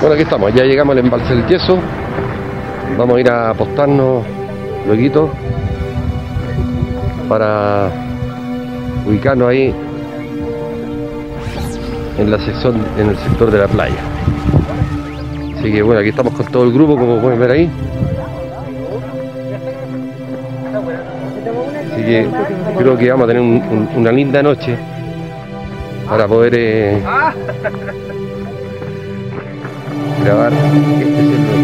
Bueno, aquí estamos, ya llegamos al embalse del Yeso. Vamos a ir a apostarnos luego para ubicarnos ahí en la sección, en el sector de la playa. Así que bueno, aquí estamos con todo el grupo, como pueden ver ahí. Así que creo que vamos a tener una linda noche para poder grabar este sector.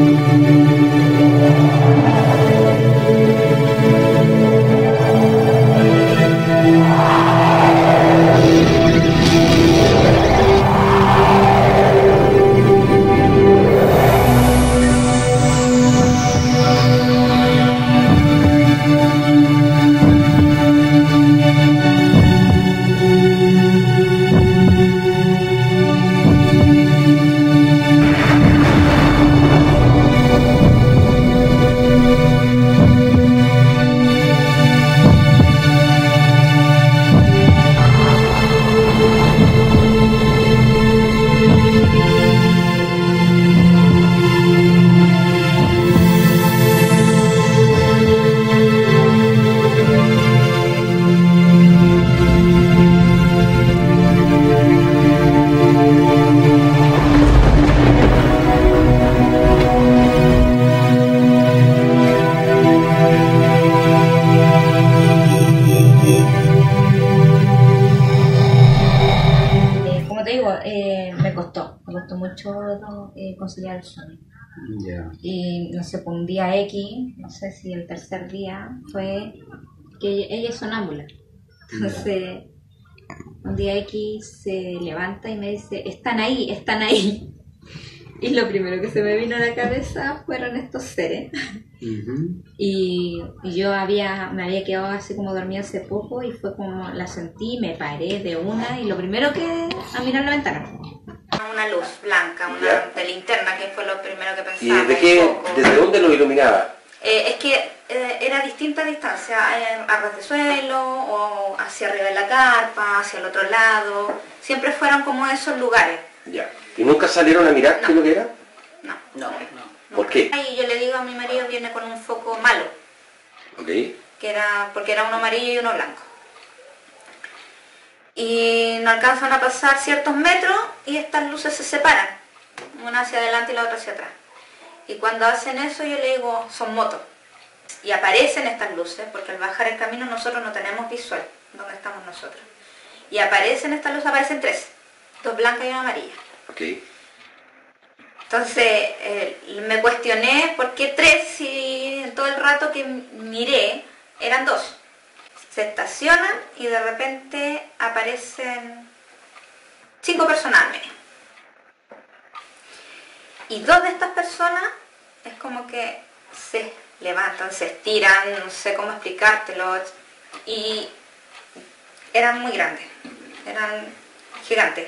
Me costó mucho conciliar el sueño. Yeah. Y no sé, un día X, no sé si el tercer día, fue que ella es sonámbula. Entonces, un día X se levanta y me dice, están ahí, están ahí. Y lo primero que se me vino a la cabeza fueron estos seres. Y yo me había quedado así como dormida hace poco y fue como la sentí, me paré de una y lo primero que a mirar la ventana. Una luz blanca, una de linterna, que fue lo primero que pensaba. ¿Y desde dónde lo iluminaba? Es que era a distinta distancia, a ras de suelo o hacia arriba de la carpa, hacia el otro lado. Siempre fueron como esos lugares. Ya. ¿Y nunca salieron a mirar qué es lo que era? No. ¿Por qué? Y yo le digo a mi marido, viene con un foco malo. Ok. Porque era uno amarillo y uno blanco. Y no alcanzan a pasar ciertos metros y estas luces se separan, una hacia adelante y la otra hacia atrás. Y cuando hacen eso yo le digo, son motos. Y aparecen estas luces, porque al bajar el camino nosotros no tenemos visual donde estamos nosotros. Y aparecen estas luces, aparecen tres, dos blancas y una amarilla. Ok. Entonces me cuestioné por qué tres si en todo el rato que miré eran dos. Se estacionan y de repente aparecen 5 personas al menos. Y 2 de estas personas es como que se levantan, se estiran, no sé cómo explicártelo, y eran muy grandes, eran gigantes.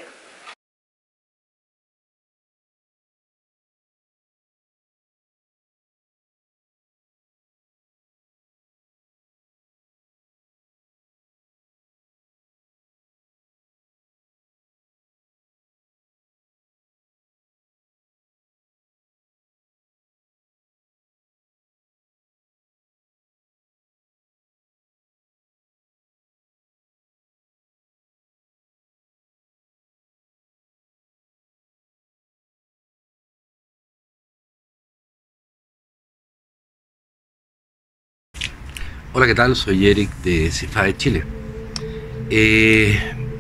Hola, ¿qué tal? Soy Eric de CIFAE Chile.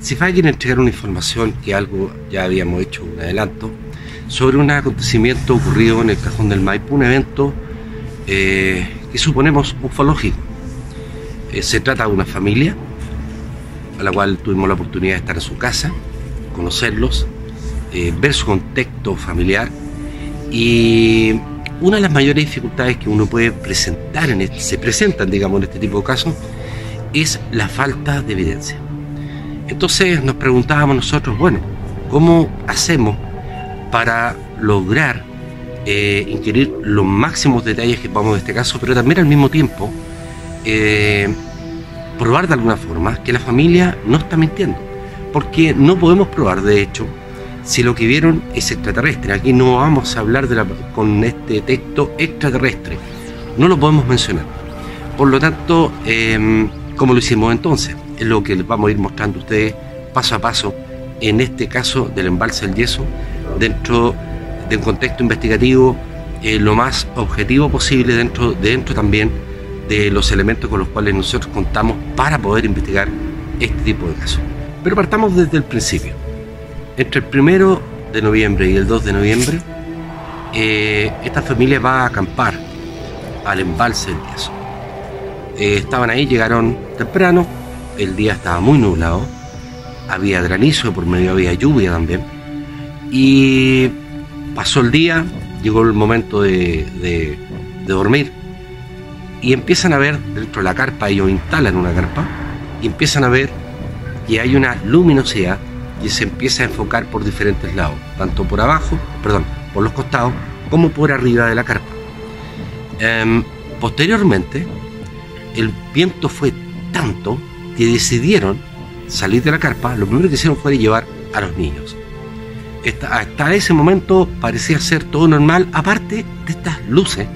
CIFAE quiere entregar una información que algo ya habíamos hecho un adelanto sobre un acontecimiento ocurrido en el Cajón del Maipo, un evento que suponemos ufológico. Se trata de una familia a la cual tuvimos la oportunidad de estar en su casa, conocerlos, ver su contexto familiar, y una de las mayores dificultades que uno puede presentar se presentan, digamos, en este tipo de casos, es la falta de evidencia. Entonces nos preguntábamos nosotros, bueno, ¿cómo hacemos para lograr inquirir los máximos detalles que podamos de este caso, pero también al mismo tiempo probar de alguna forma que la familia no está mintiendo? Porque no podemos probar, de hecho, si lo que vieron es extraterrestre. Aquí no vamos a hablar con este texto extraterrestre, no lo podemos mencionar. Por lo tanto, como lo hicimos entonces, es lo que les vamos a ir mostrando a ustedes paso a paso, en este caso del embalse del Yeso, dentro de un contexto investigativo lo más objetivo posible, dentro también de los elementos con los cuales nosotros contamos para poder investigar este tipo de casos. Pero partamos desde el principio. Entre el 1 de noviembre y el 2 de noviembre, esta familia va a acampar al embalse del Yeso. Estaban ahí, llegaron temprano, el día estaba muy nublado, había granizo, por medio había lluvia también, y pasó el día, llegó el momento de dormir, y empiezan a ver dentro de la carpa, ellos instalan una carpa, y empiezan a ver que hay una luminosidad que se empieza a enfocar por diferentes lados, tanto por abajo, por los costados, como por arriba de la carpa. Posteriormente, el viento fue tanto que decidieron salir de la carpa. Lo primero que hicieron fue llevar a los niños. Hasta ese momento parecía ser todo normal, aparte de estas luces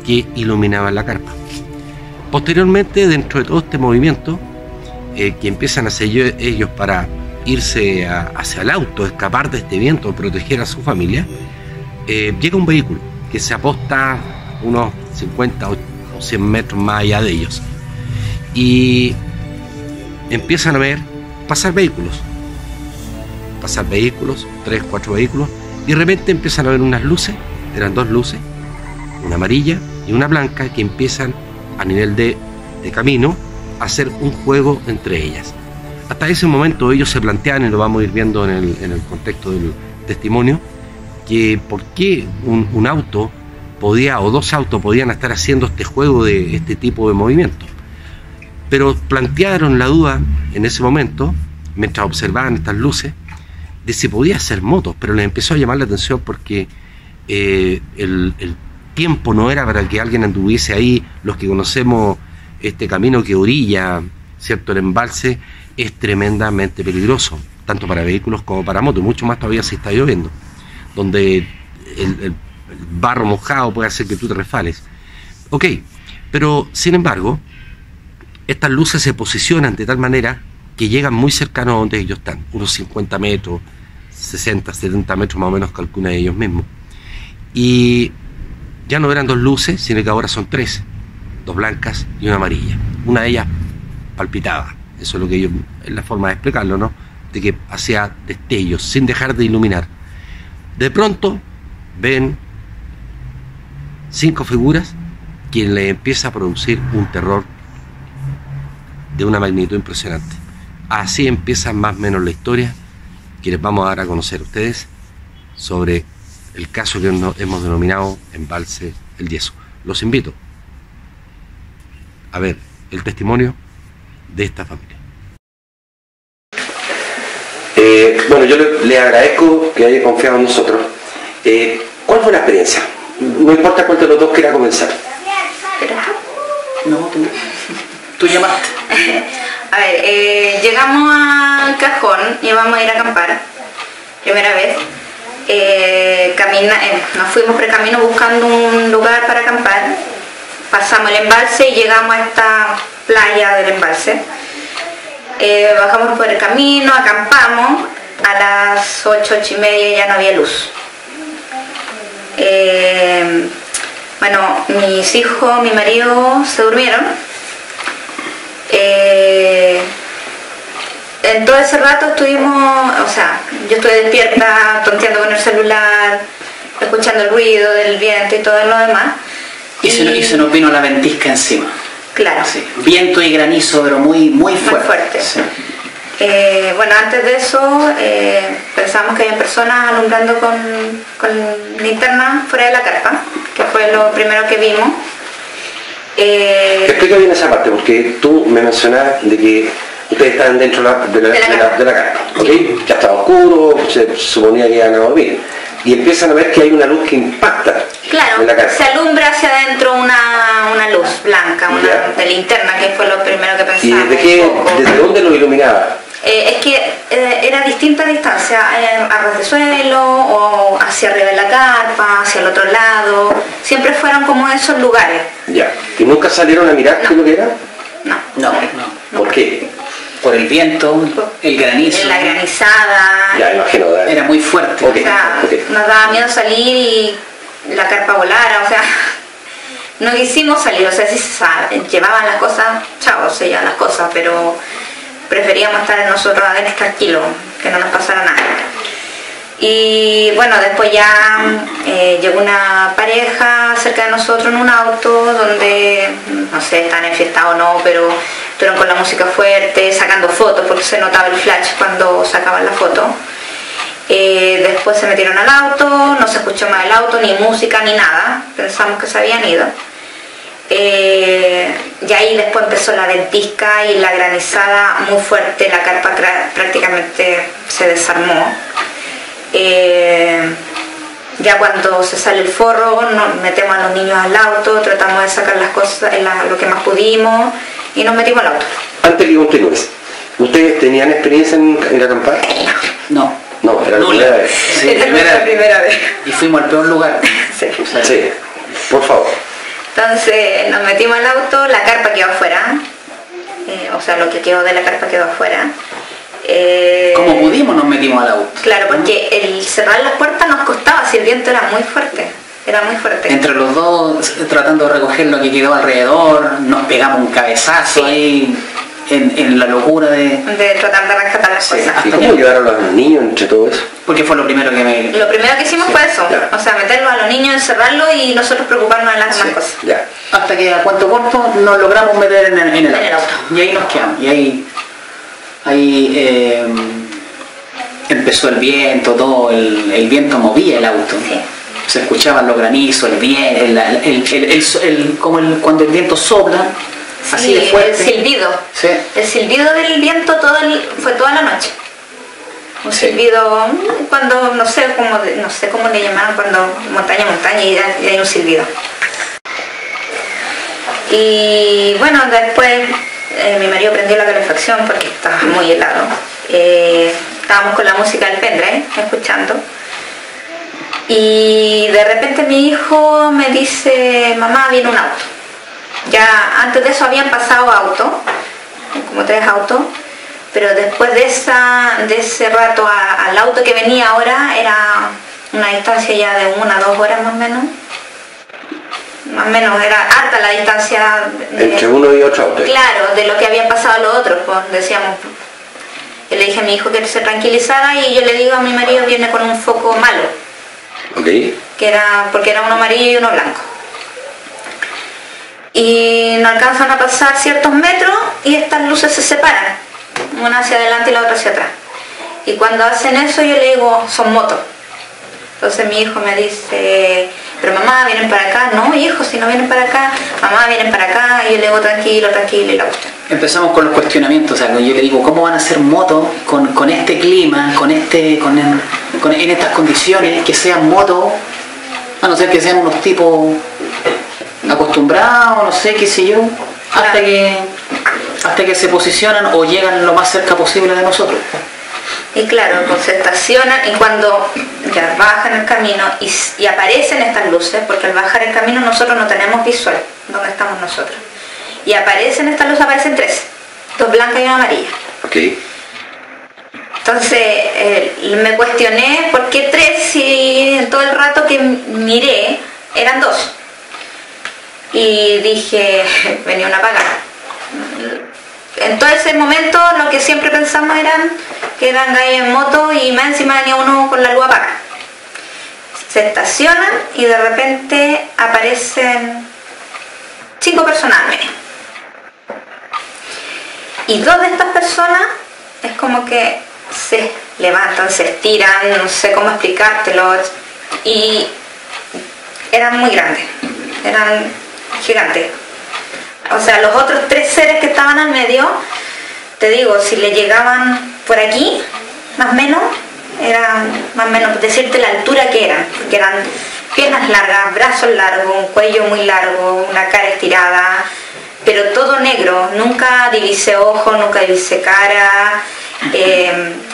que iluminaban la carpa. Posteriormente, dentro de todo este movimiento que empiezan a hacer ellos para irse hacia el auto, escapar de este viento, proteger a su familia, llega un vehículo que se aposta unos 50 o 100 metros más allá de ellos, y empiezan a ver pasar vehículos, 3, 4 vehículos, y de repente empiezan a ver unas luces, eran 2 luces, una amarilla y una blanca, que empiezan a nivel de camino a hacer un juego entre ellas. Hasta ese momento ellos se plantean, y lo vamos a ir viendo en el contexto del testimonio, que por qué un auto podía, o 2 autos podían estar haciendo este juego de este tipo de movimiento. Pero plantearon la duda en ese momento, mientras observaban estas luces, de si podía ser motos, pero les empezó a llamar la atención porque el tiempo no era para que alguien anduviese ahí. Los que conocemos este camino que orilla, ¿cierto?, el embalse, es tremendamente peligroso, tanto para vehículos como para motos, mucho más todavía si está lloviendo, donde el barro mojado puede hacer que tú te resbales. Ok, pero sin embargo, estas luces se posicionan de tal manera que llegan muy cercanos a donde ellos están, unos 50 metros, 60, 70 metros más o menos calculan ellos mismos. Y ya no eran 2 luces, sino que ahora son 3, 2 blancas y una amarilla. Una de ellas palpitaba, eso es lo que ellos, es la forma de explicarlo, ¿no?, de que hacía destellos sin dejar de iluminar. De pronto ven 5 figuras que le empieza a producir un terror de una magnitud impresionante. Así empieza más o menos la historia que les vamos a dar a conocer a ustedes sobre el caso que hemos denominado Embalse el Yeso. Los invito a ver el testimonio de esta familia. Bueno, yo le agradezco que haya confiado en nosotros. ¿Cuál fue la experiencia? No importa cuál de los dos quiera comenzar. No, tú llamaste. A ver, llegamos al Cajón y íbamos a ir a acampar, primera vez. Nos fuimos por el camino buscando un lugar para acampar. Pasamos el embalse y llegamos a esta playa del embalse. Bajamos por el camino, acampamos. A las 8, 8 y media ya no había luz. Bueno, mis hijos, mi marido se durmieron. En todo ese rato estuvimos, o sea, yo estuve despierta, tonteando con el celular, escuchando el ruido del viento y todo lo demás. Y se nos vino la ventisca encima. Claro. Sí. Viento y granizo, pero muy fuerte. Muy fuerte. Sí. Bueno, antes de eso pensamos que había personas alumbrando con linternas fuera de la carpa, que fue lo primero que vimos. Explica bien esa parte, porque tú me mencionabas de que ustedes estaban dentro de la carpa, ¿okay? Ya estaba oscuro, se suponía que iban a dormir, y empiezan a ver que hay una luz que impacta. Claro, en la carpa. se alumbra hacia adentro una luz blanca, de linterna, que fue lo primero que pensamos. ¿Y desde dónde lo iluminaba? Es que era distinta distancia, a ras de suelo o hacia arriba de la carpa, hacia el otro lado, siempre fueron como esos lugares. Ya. ¿Y nunca salieron a mirar qué es lo que era? No. ¿Por qué? Por el viento, el granizo. La granizada. Ya, imagino. Dale. Era muy fuerte. Okay. O sea, nos daba miedo salir y la carpa volara, o sea, no quisimos salir, o sea, si se llevaban las cosas, chao, se llevaban las cosas, pero preferíamos estar nosotros adentro tranquilos, que no nos pasara nada. Y bueno, después ya llegó una pareja cerca de nosotros en un auto donde, no sé, están enfiestados o no, pero estuvieron con la música fuerte, sacando fotos, porque se notaba el flash cuando sacaban la foto. Después se metieron al auto, no se escuchó más el auto, ni música, ni nada, pensamos que se habían ido. Y ahí después empezó la ventisca y la granizada muy fuerte, la carpa prácticamente se desarmó. Ya cuando se sale el forro, metemos a los niños al auto, tratamos de sacar las cosas, lo que más pudimos, y nos metimos al auto. Antes que continúes, ¿ustedes tenían experiencia en acampar? No. No, era la primera vez. Sí, primera vez. Y fuimos al peor lugar. Sí. Sí, por favor. Entonces nos metimos al auto, la carpa quedó afuera, o sea, lo que quedó de la carpa quedó afuera. Como pudimos nos metimos al auto. Claro, porque el cerrar las puertas nos costaba, si el viento era muy fuerte. Entre los dos, tratando de recoger lo que quedó alrededor, nos pegamos un cabezazo ahí en la locura de tratar de rescatar las cosas. ¿Y cómo quedaron los niños entre todo eso? Porque fue lo primero que Lo primero que hicimos fue eso, ya. o sea, meterlos a los niños, encerrarlos y nosotros preocuparnos de las demás cosas. Ya. Hasta que a cuento corto nos logramos meter en el auto. Y ahí nos quedamos. Y ahí empezó el viento, todo, el viento movía el auto. Sí. Se escuchaban los granizos, el viento, cuando el viento sopla, así de fuerte. El silbido. Sí. El silbido del viento fue toda la noche. Un silbido, cuando, no sé cómo le llamaban, cuando montaña y hay un silbido. Y bueno, después mi marido prendió la calefacción porque estaba muy helado. Estábamos con la música del pendrive, escuchando. Y de repente mi hijo me dice, mamá, viene un auto. Ya antes de eso habían pasado autos, como 3 autos, pero después de ese rato al auto que venía ahora era una distancia ya de 1 a 2 horas más o menos. Más o menos, era harta la distancia. Entre uno y otro auto. Claro, de lo que habían pasado los otros, pues decíamos. Yo le dije a mi hijo que se tranquilizara y yo le digo a mi marido, viene con un foco malo. Okay. Porque era uno amarillo y uno blanco. Y no alcanzan a pasar ciertos metros y estas luces se separan, una hacia adelante y la otra hacia atrás. Y cuando hacen eso yo le digo, son motos. Entonces mi hijo me dice, pero mamá, ¿vienen para acá? No, hijo, si no vienen para acá, mamá, vienen para acá. Y yo le digo, tranquilo, y la cuestión. Empezamos con los cuestionamientos, o sea, yo le digo, ¿cómo van a hacer motos con este clima, en estas condiciones, que sean motos, a no ser que sean unos tipos acostumbrados, no sé, qué sé yo, hasta que se posicionan o llegan lo más cerca posible de nosotros? Y claro, pues se estacionan y cuando ya bajan el camino y aparecen estas luces, porque al bajar el camino nosotros no tenemos visual donde estamos nosotros. Y aparecen estas luces, aparecen 3, 2 blancas y una amarilla. Okay. Entonces me cuestioné por qué 3 si en todo el rato que miré eran 2. Y dije, venía una apagada. En todo ese momento lo que siempre pensamos que eran gallos en moto y más encima venía uno con la luz apagada. Se estacionan y de repente aparecen 5 personas al medio. Y 2 de estas personas es como que se levantan, se estiran, no sé cómo explicártelo, y eran muy grandes, eran gigantes. O sea, los otros 3 seres que estaban al medio, te digo, si le llegaban por aquí, más o menos, eran más o menos decirte la altura que eran, porque eran piernas largas, brazos largos, un cuello muy largo, una cara estirada, pero todo negro, nunca divisé ojos, nunca divisé cara,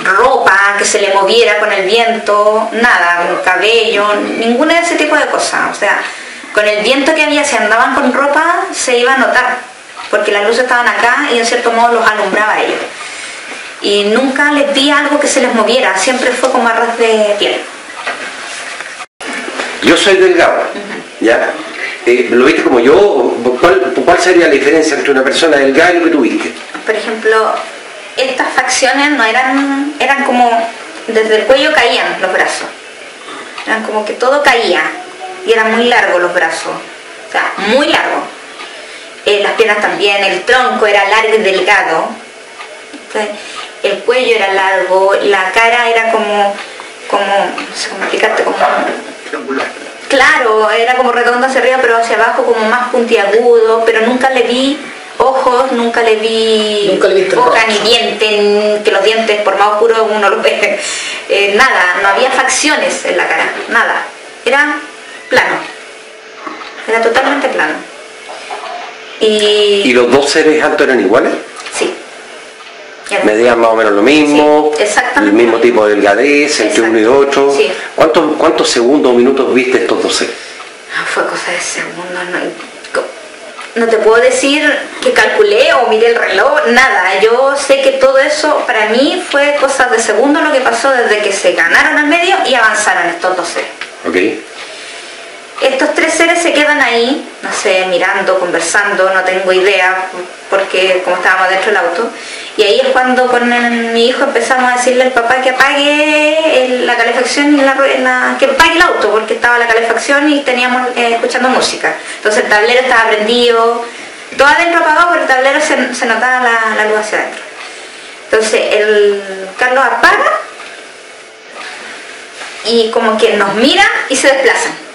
ropa que se le moviera con el viento, nada, un cabello, ninguna de ese tipo de cosas. O sea, con el viento que había, si andaban con ropa, se iba a notar, porque las luces estaban acá y en cierto modo los alumbraba a ellos. Y nunca les vi algo que se les moviera, siempre fue como a ras de piel. Yo soy delgado, ¿ya? ¿Lo viste como yo? ¿Cuál sería la diferencia entre una persona delgada y lo que tú viste? Por ejemplo, estas facciones no eran como, desde el cuello caían los brazos. Eran como que todo caía y eran muy largos los brazos, o sea, muy largos. Las piernas también, el tronco era largo y delgado. Entonces, el cuello era largo, la cara era como no sé cómo explicarte, como claro, era como redonda hacia arriba, pero hacia abajo como más puntiagudo, pero nunca le vi ojos, nunca le vi boca ni dientes, que los dientes por más oscuros uno los ve, nada, no había facciones en la cara, nada, era plano, era totalmente plano. ¿Y los dos seres altos eran iguales? Sí. Medían más o menos lo mismo, sí, exactamente. El mismo tipo de delgadez entre uno y otro. Sí. ¿Cuántos segundos o minutos viste estos dos seres? Fue cosa de segundos, no te puedo decir que calculé o miré el reloj, nada. Yo sé que todo eso para mí fue cosa de segundos lo que pasó desde que se ganaron al medio y avanzaron estos dos seres. Okay. Estos tres seres se quedan ahí, no sé, mirando, conversando, no tengo idea, porque como estábamos dentro del auto, y ahí es cuando con mi hijo empezamos a decirle al papá que apague la calefacción y que apague el auto, porque estaba la calefacción y teníamos escuchando música. Entonces el tablero estaba prendido, todo adentro apagado, pero el tablero se notaba la luz hacia adentro. Entonces el Carlos apaga y como que nos mira y se desplazan.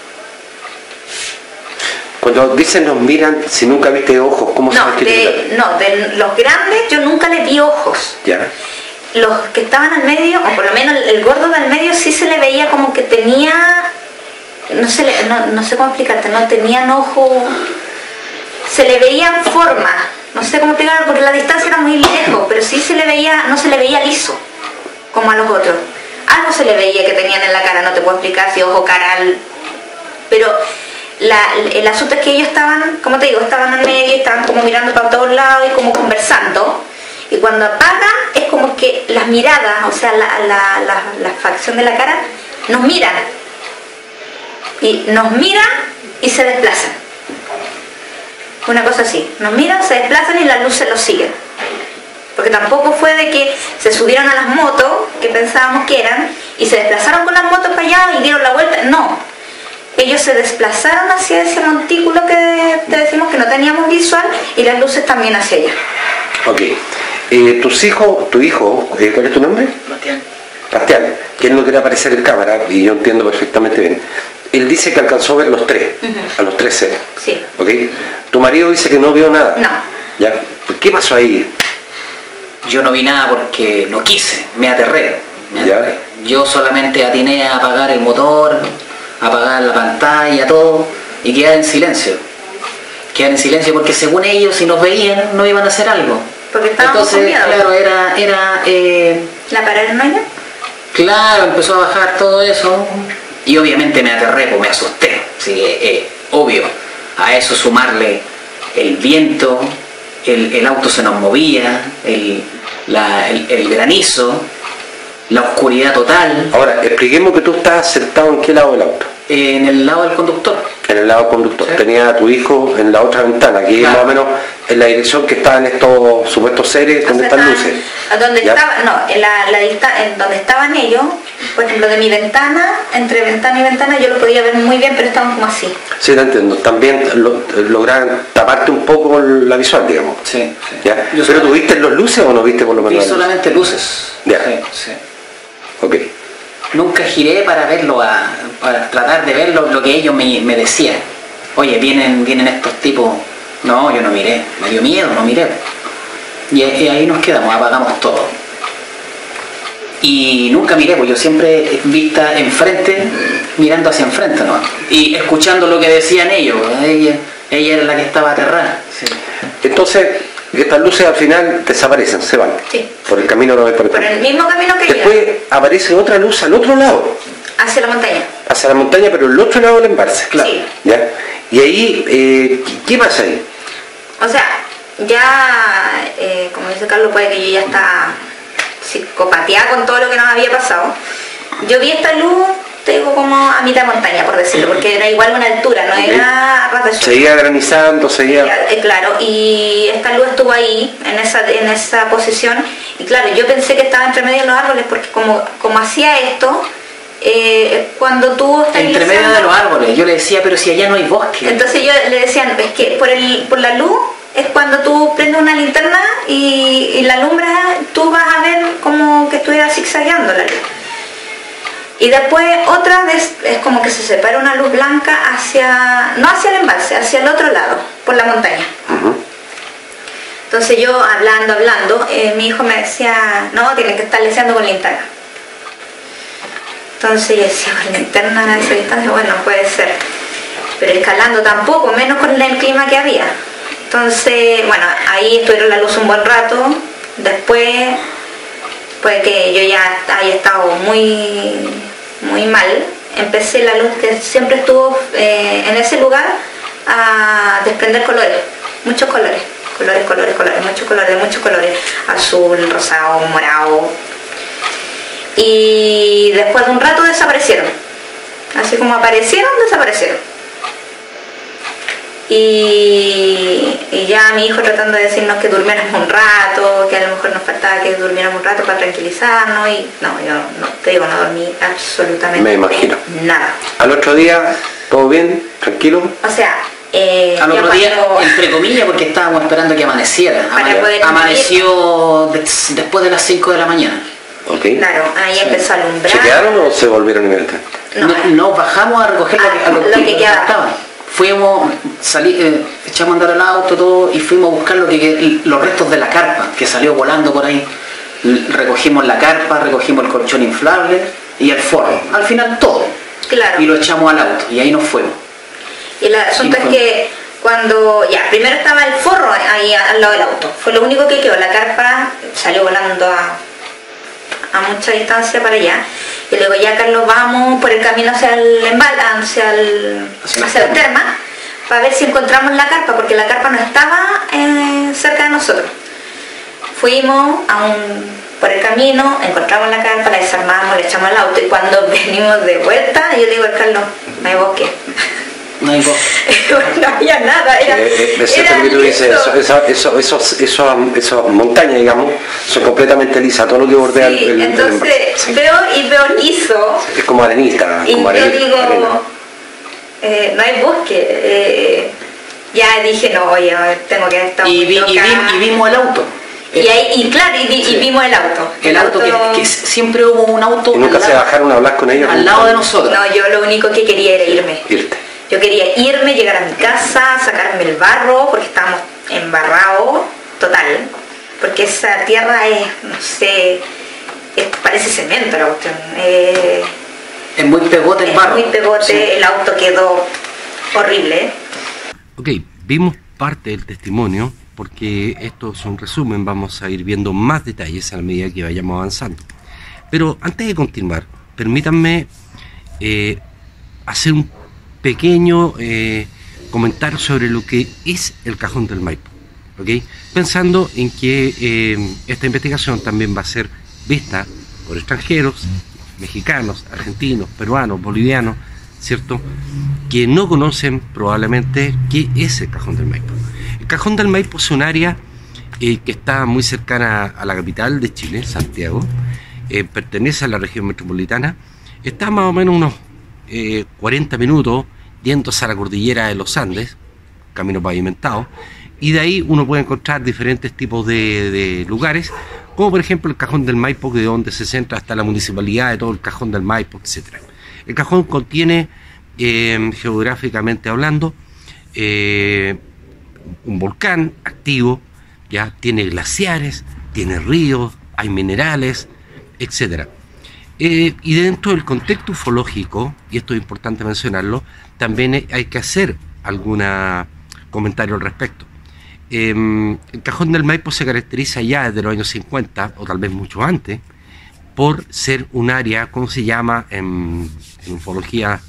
Cuando dicen nos miran, si nunca viste ojos, ¿cómo sabes que te No, de los grandes yo nunca les vi ojos. ¿Ya? Los que estaban al medio, o por lo menos el gordo del medio, sí se le veía como que tenía, no sé cómo explicarte, no tenían ojos, se le veían forma, no sé cómo explicarlo porque la distancia era muy lejos, pero sí se le veía, no se le veía liso, como a los otros. Algo se le veía que tenían en la cara, no te puedo explicar si ojo, cara, pero el asunto es que ellos estaban, como te digo, estaban al medio, estaban como mirando para todos lados y como conversando, y cuando apagan es como que las miradas, o sea, la facción de la cara, nos miran y se desplazan, una cosa así, nos miran, se desplazan y las luces los siguen, porque tampoco fue de que se subieron a las motos que pensábamos que eran y se desplazaron con las motos para allá y dieron la vuelta, no. Ellos se desplazaron hacia ese montículo que te decimos que no teníamos visual y las luces también hacia allá. Ok. Tu hijo, ¿cuál es tu nombre? Bastián, que él no quiere aparecer en cámara y yo entiendo perfectamente bien. Él dice que alcanzó a ver los tres, a los tres seres. Sí. Ok. Tu marido dice que no vio nada. No. ¿Ya? ¿Qué pasó ahí? Yo no vi nada porque no quise, me aterré. ¿Ya? Yo solamente atiné a apagar el motor, apagar la pantalla, todo, y quedar en silencio. Quedar en silencio porque según ellos, si nos veían, no iban a hacer algo. Porque estábamos con miedo. Claro, era ¿La paranoia? Claro, empezó a bajar todo eso, y obviamente me aterré, pues me asusté. Sí, obvio. A eso sumarle el viento, el auto se nos movía, el granizo, la oscuridad total. Ahora, expliquemos que tú estás sentado en qué lado del auto. En el lado del conductor. En el lado del conductor. Sí. Tenía a tu hijo en la otra ventana, que Claro. más o menos en la dirección que estaban estos supuestos seres, donde están luces. Donde ¿Ya? estaba, no, en donde estaban ellos, por ejemplo, de mi ventana, entre ventana y ventana yo lo podía ver muy bien, pero estaban como así. Sí, te entiendo. También lograron taparte un poco la visual, digamos. Sí, sí. ¿Ya? Yo ¿Pero tú viste los luces o no viste por lo menos? vi las luces? solamente luces. Ya. Sí, sí. Ok. Nunca giré para verlo, para tratar de ver lo que ellos me decían. Oye, vienen estos tipos. No, yo no miré, me dio miedo, no miré. Y ahí nos quedamos, apagamos todo. Y nunca miré, pues yo siempre vista enfrente, mirando hacia enfrente, ¿no? Y escuchando lo que decían ellos. Ella era la que estaba aterrada. Sí. Entonces, Y estas luces al final desaparecen, se van. Sí. Por el camino no es por el mismo camino que después aparece otra luz al otro lado. Hacia la montaña. Hacia la montaña, pero el otro lado del embalse. Claro. Sí. ¿Ya? Y ahí, ¿qué pasa ahí? O sea, ya, como dice Carlos, puede que yo ya estaba psicopateada con todo lo que nos había pasado. Yo vi esta luz, te digo, como a mitad de montaña, por decirlo, porque era igual una altura, no era ras de suelo. Seguía granizando, seguía... Claro, y esta luz estuvo ahí, en esa posición, y claro, yo pensé que estaba entre medio de los árboles, porque como hacía esto, cuando tú estás entre medio de los árboles, yo le decía, pero si allá no hay bosque. Entonces yo le decía, es que por la luz es cuando tú prendes una linterna y la alumbra, tú vas a ver como que estuviera zigzagueando la luz. Y después otra vez es como que se separa una luz blanca no hacia el embalse, hacia el otro lado, por la montaña. Entonces yo hablando, mi hijo me decía, no, tienen que estar leseando con linterna. Entonces yo decía, con linterna a esa distancia, bueno, puede ser. Pero escalando tampoco, menos con el clima que había. Entonces, bueno, ahí estuvieron la luz un buen rato. Después, pues que yo ya haya estado muy mal, empecé la luz que siempre estuvo en ese lugar a desprender colores, muchos colores, muchos colores, azul, rosado, morado. Y después de un rato desaparecieron, así como aparecieron, desaparecieron. Y ya mi hijo tratando de decirnos que durmiéramos un rato, que a lo mejor nos faltaba que durmiéramos un rato para tranquilizarnos, y no, yo no, te digo, no dormí absolutamente me imagino. Nada. Al otro día, ¿todo bien? ¿Tranquilo? O sea, al otro día, entre comillas, porque estábamos esperando que amaneciera. Amaneció después de las 5 de la mañana. Okay. Claro, ahí empezó a alumbrar. ¿Se quedaron o se volvieron a inventar? No, bajamos a recoger lo que quedaba. Fuimos, echamos a andar el auto, todo, y fuimos a buscar los restos de la carpa que salió volando por ahí. Recogimos la carpa, recogimos el colchón inflable y el forro. Al final todo. Claro. Y lo echamos al auto y ahí nos fuimos. Y el asunto es que primero estaba el forro ahí al lado del auto. Fue lo único que quedó. La carpa salió volando a mucha distancia para allá. Y luego ya, Carlos, vamos por el camino hacia la terma, para ver si encontramos la carpa, porque la carpa no estaba cerca de nosotros. Fuimos por el camino, encontramos la carpa, la desarmamos, la echamos al auto, y cuando venimos de vuelta, yo digo al Carlos, no hay bosque. No hay bosque. No había nada, esas montañas, digamos, son completamente lisas, todo lo que bordea entonces veo liso. Es como arenita. Y yo digo, no hay bosque. Ya dije, no, oye, tengo que estar y vimos el auto. Y vimos el auto. El auto que siempre hubo un auto. ¿Y nunca se bajaron a hablar con ellos? Al lado de nosotros. No, yo lo único que quería era irme. Yo quería irme, llegar a mi casa, sacarme el barro, porque estábamos embarrados, total. Porque esa tierra es, no sé, parece cemento la cuestión. Es muy pegote el barro. Es muy pegote, sí. El auto quedó horrible. Ok, vimos parte del testimonio, porque esto es un resumen, vamos a ir viendo más detalles a medida que vayamos avanzando. Pero antes de continuar, permítanme hacer un pequeño comentario sobre lo que es el Cajón del Maipo, ¿okay? Pensando en que esta investigación también va a ser vista por extranjeros, mexicanos, argentinos, peruanos, bolivianos, ¿cierto?, que no conocen probablemente qué es el Cajón del Maipo. El Cajón del Maipo es un área que está muy cercana a la capital de Chile, Santiago, pertenece a la región metropolitana, está más o menos unos 40 minutos yéndose a la cordillera de los Andes, camino pavimentado, y de ahí uno puede encontrar diferentes tipos de lugares, como por ejemplo el Cajón del Maipo, de donde se centra hasta la municipalidad de todo el Cajón del Maipo, etc. El cajón contiene, geográficamente hablando, un volcán activo, ya tiene glaciares, tiene ríos, hay minerales, etc. Y dentro del contexto ufológico, y esto es importante mencionarlo, también hay que hacer algún comentario al respecto. El Cajón del Maipo se caracteriza ya desde los años 50, o tal vez mucho antes, por ser un área, ¿cómo se llama en ufología?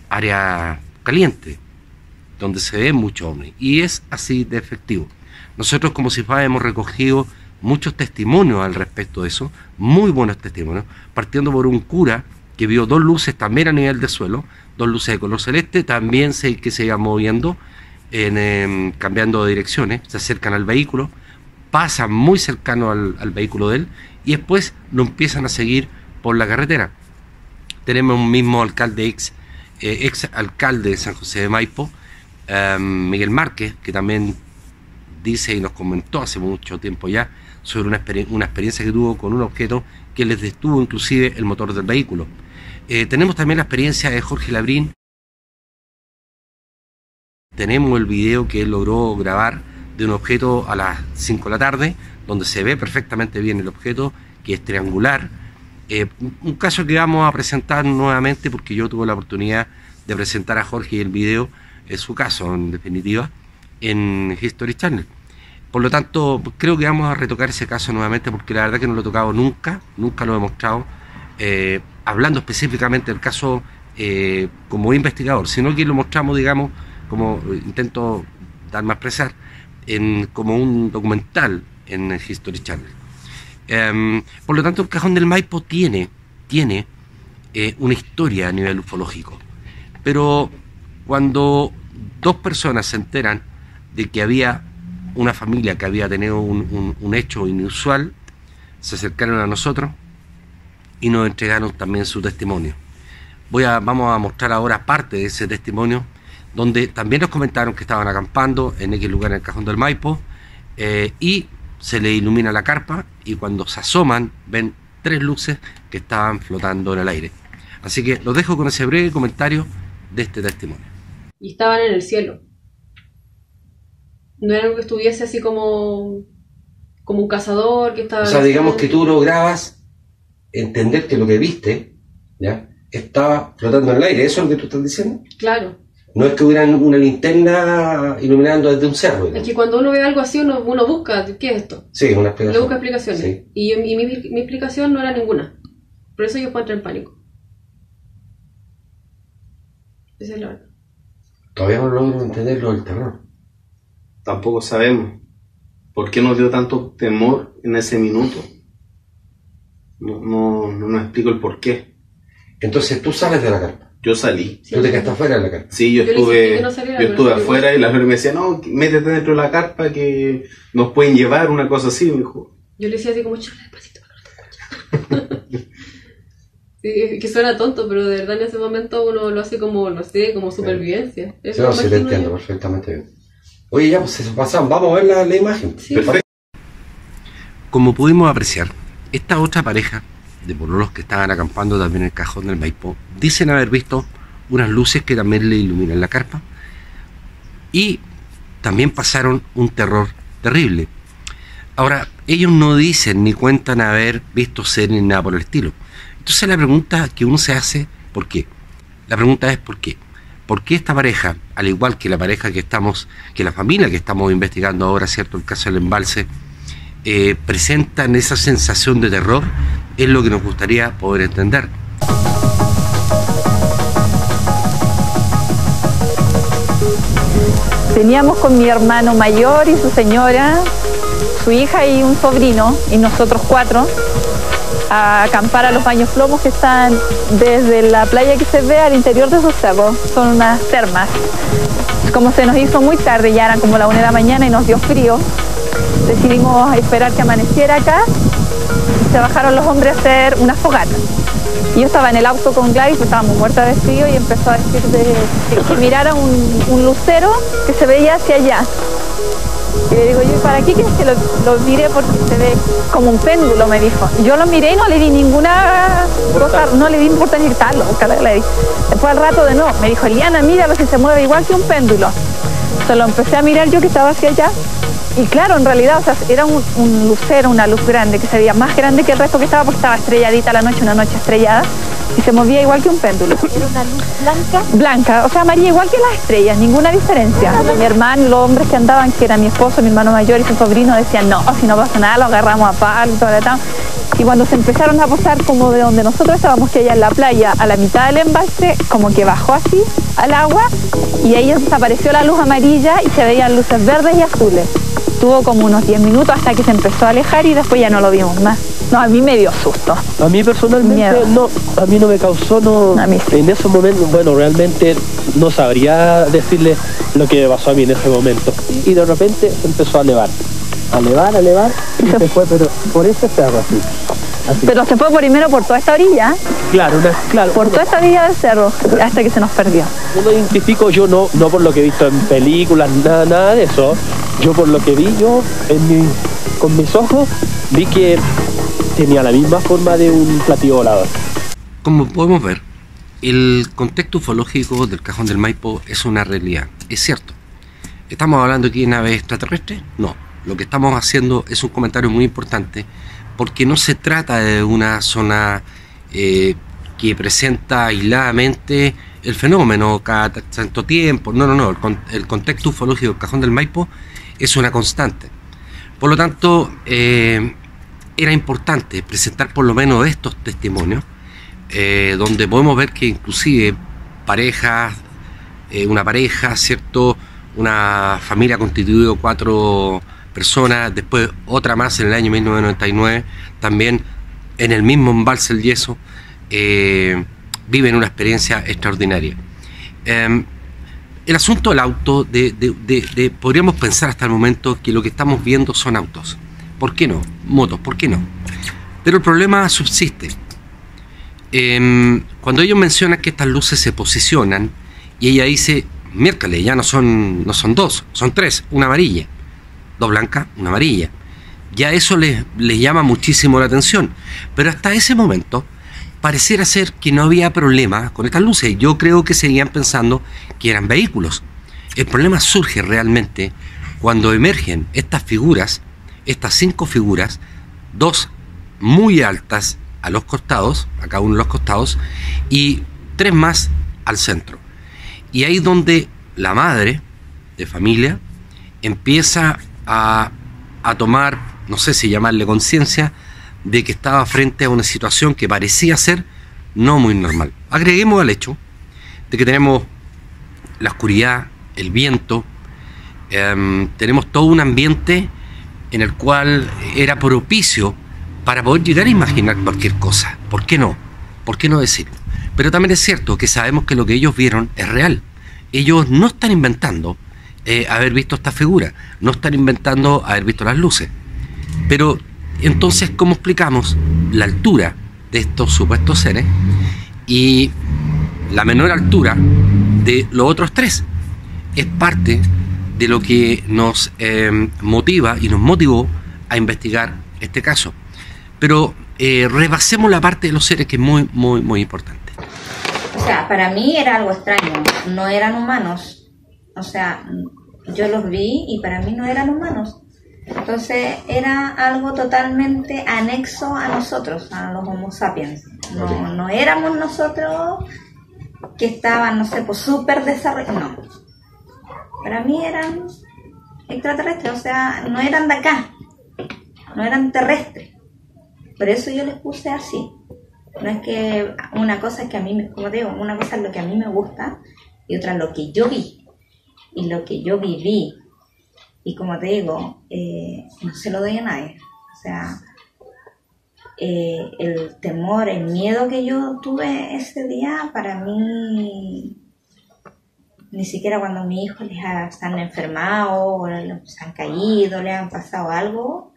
Área caliente, donde se ve mucho ovni, y es así de efectivo. Nosotros como CIFAD hemos recogido muchos testimonios al respecto de eso, muy buenos testimonios, partiendo por un cura que vio 2 luces también a nivel de suelo, 2 luces de color celeste, también que se iban moviendo, cambiando de direcciones, se acercan al vehículo, pasan muy cercano al vehículo de él, y después lo empiezan a seguir por la carretera. Tenemos un mismo alcalde, ex alcalde de San José de Maipo, Miguel Márquez, que también dice y nos comentó hace mucho tiempo ya sobre una experiencia que tuvo con un objeto que les detuvo inclusive el motor del vehículo. Tenemos también la experiencia de Jorge Labrín. Tenemos el video que él logró grabar de un objeto a las 5 de la tarde, donde se ve perfectamente bien el objeto, que es triangular. Un caso que vamos a presentar nuevamente, porque yo tuve la oportunidad de presentar a Jorge y el video, es su caso en definitiva, en History Channel. Por lo tanto, creo que vamos a retocar ese caso nuevamente, porque la verdad que no lo he tocado nunca lo he mostrado, hablando específicamente del caso como investigador, sino que lo mostramos, digamos, como intento darme a expresar, como un documental en History Channel. Por lo tanto, el Cajón del Maipo tiene una historia a nivel ufológico, pero cuando 2 personas se enteran de que había una familia que había tenido un hecho inusual, se acercaron a nosotros y nos entregaron también su testimonio. Vamos a mostrar ahora parte de ese testimonio, donde también nos comentaron que estaban acampando en X lugar en el Cajón del Maipo, y se le ilumina la carpa, y cuando se asoman ven 3 luces que estaban flotando en el aire. Así que los dejo con ese breve comentario de este testimonio. Y estaban en el cielo. No era algo que estuviese así como un cazador que estaba... O sea, digamos que tú lograbas entender que lo que viste, ¿ya?, estaba flotando en el aire. ¿Eso es lo que tú estás diciendo? Claro. No es que hubiera una linterna iluminando desde un cerro, digamos. Es que cuando uno ve algo así, uno busca, ¿qué es esto? Sí, una explicación. Le busca explicaciones. Sí. Y mi explicación no era ninguna. Por eso yo puedo entrar en pánico. Esa es la verdad. Todavía no logro entender lo del terror. Tampoco sabemos por qué nos dio tanto temor en ese minuto. No explico el por qué. Entonces tú sales de la carpa. Yo salí. ¿Tú te quedaste afuera de la carpa? Sí, yo estuve afuera y la Flor me decía, no, métete dentro de la carpa que nos pueden llevar, una cosa así, me dijo. Yo le decía así como, chala, despacito, sí, que suena tonto, pero de verdad en ese momento uno lo hace como, no sé, como supervivencia. Sí, no, sí te entiendo perfectamente bien. Oye, ya, pues eso pasamos, vamos a ver la imagen. Sí. Perfecto. Como pudimos apreciar, esta otra pareja de pololos que estaban acampando también en el Cajón del Maipo dicen haber visto unas luces que también le iluminan la carpa, y también pasaron un terror terrible. Ahora, ellos no dicen ni cuentan haber visto seres ni nada por el estilo. Entonces la pregunta que uno se hace, ¿por qué? La pregunta es ¿por qué? ¿Por qué esta pareja, al igual que la pareja que la familia que estamos investigando ahora, ¿cierto?, el caso del embalse, presentan esa sensación de terror? Es lo que nos gustaría poder entender. Teníamos con mi hermano mayor y su señora, su hija y un sobrino, y nosotros 4, a acampar a los Baños Plomos, que están desde la playa que se ve al interior de esos cerros. Son unas termas. Como se nos hizo muy tarde, ya eran como la 1 de la mañana y nos dio frío, decidimos esperar que amaneciera acá. Se bajaron los hombres a hacer una fogata. Y yo estaba en el auto con Gladys, pues estábamos muertas de frío, y empezó a decir que mirara un lucero que se veía hacia allá. Y le digo, yo, ¿para qué quieres que lo mire? Porque se ve como un péndulo, me dijo. Yo lo miré y no le di ninguna cosa, no le di importancia, está loca, le di. Después al rato de nuevo, me dijo, Eliana, míralo, si se mueve igual que un péndulo. Se lo empecé a mirar yo, que estaba hacia allá, Y claro, en realidad, o sea, era un lucero, una luz grande, que se veía más grande que el resto que estaba, porque estaba estrelladita la noche, una noche estrellada, y se movía igual que un péndulo. ¿Era una luz blanca? Blanca, o sea, amarilla igual que las estrellas, ninguna diferencia. Mi hermano, los hombres que andaban, que era mi esposo, mi hermano mayor y su sobrino, decían, no, si no pasa nada, lo agarramos a palo y todo lo tal. Y cuando se empezaron a posar como de donde nosotros estábamos, que allá en la playa, a la mitad del embalse, como que bajó así al agua, y ahí desapareció la luz amarilla y se veían luces verdes y azules. Tuvo como unos 10 minutos hasta que se empezó a alejar y después ya no lo vimos más. No, a mí me dio susto. A mí personalmente Miedo. no, a mí no me causó, no. A mí sí. En ese momento, bueno, realmente no sabría decirle lo que me pasó a mí en ese momento. Y de repente se empezó a elevar, y se fue, pero por ese cerro así. Pero se fue primero por toda esta orilla, Claro, claro. por toda esta orilla del cerro, hasta que se nos perdió. Yo lo identifico, yo no por lo que he visto en películas, nada de eso. Yo por lo que vi, con mis ojos, vi que tenía la misma forma de un platillo volador. Como podemos ver, el contexto ufológico del Cajón del Maipo es una realidad, es cierto. ¿Estamos hablando aquí de naves extraterrestres? No, lo que estamos haciendo es un comentario muy importante, porque no se trata de una zona que presenta aisladamente el fenómeno cada tanto tiempo. No, el contexto ufológico del Cajón del Maipo es una constante. Por lo tanto, era importante presentar por lo menos estos testimonios, donde podemos ver que inclusive parejas, una pareja, ¿cierto?, una familia constituida de 4 personas, después otra más en el año 1999, también en el mismo embalse El Yeso, viven una experiencia extraordinaria. El asunto del auto, podríamos pensar hasta el momento que lo que estamos viendo son autos. ¿Por qué no? Motos, ¿por qué no? Pero el problema subsiste. Cuando ellos mencionan que estas luces se posicionan, y ella dice, miércoles, ya no son 2, son 3, una amarilla. 2 blancas, una amarilla. Ya eso les llama muchísimo la atención. Pero hasta ese momento pareciera ser que no había problema con estas luces. Yo creo que seguían pensando que eran vehículos. El problema surge realmente cuando emergen estas figuras, estas 5 figuras, 2 muy altas a los costados, a cada uno de los costados, y 3 más al centro. Y ahí es donde la madre de familia empieza a tomar, no sé si llamarle conciencia, de que estaba frente a una situación que parecía ser no muy normal. Agreguemos al hecho de que tenemos la oscuridad, el viento, tenemos todo un ambiente en el cual era propicio para poder llegar a imaginar cualquier cosa. ¿Por qué no? ¿Por qué no decirlo? Pero también es cierto que sabemos que lo que ellos vieron es real. Ellos no están inventando haber visto esta figura, no están inventando haber visto las luces. Pero entonces, ¿cómo explicamos la altura de estos supuestos seres y la menor altura de los otros 3? Es parte de lo que nos motiva y nos motivó a investigar este caso. Pero rebasemos la parte de los seres, que es muy, muy, muy importante. O sea, para mí era algo extraño, no eran humanos. O sea, yo los vi y para mí no eran humanos. Entonces era algo totalmente anexo a nosotros, a los Homo sapiens. No éramos nosotros que estaban, no sé, pues súper desarrollados. No. Para mí eran extraterrestres, o sea, no eran de acá, no eran terrestres. Por eso yo les puse así. No es que una cosa es que a mí, como te digo, una cosa es lo que a mí me gusta y otra es lo que yo vi y lo que yo viví. Y como te digo, no se lo doy a nadie. O sea, el temor, el miedo que yo tuve ese día, para mí, ni siquiera cuando mis hijos se han enfermado, o se han caído, le han pasado algo,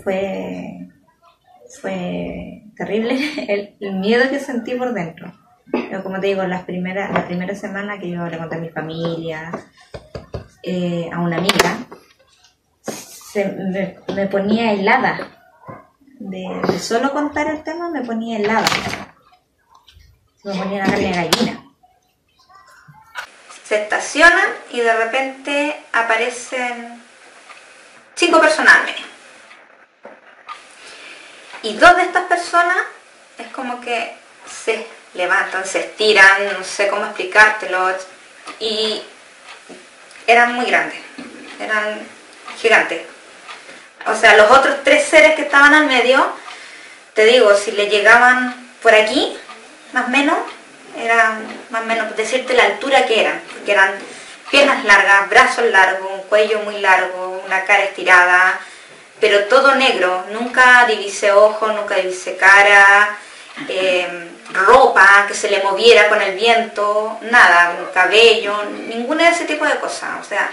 fue terrible el miedo que sentí por dentro. Pero como te digo, la primera semana que yo le conté a mi familia, a una amiga, me ponía helada. De solo contar el tema me ponía helada. Se me ponía la carne de gallina. Se estacionan y de repente aparecen 5 personas al menos. Y 2 de estas personas es como que se levantan, se estiran, no sé cómo explicártelo, y eran muy grandes, eran gigantes. O sea, los otros 3 seres que estaban al medio, te digo, si le llegaban por aquí, más o menos, eran más o menos decirte la altura que eran, porque eran piernas largas, brazos largos, un cuello muy largo, una cara estirada, pero todo negro, nunca divisé ojos, nunca divisé cara, ropa que se le moviera con el viento, nada, cabello, ninguna de ese tipo de cosas. O sea,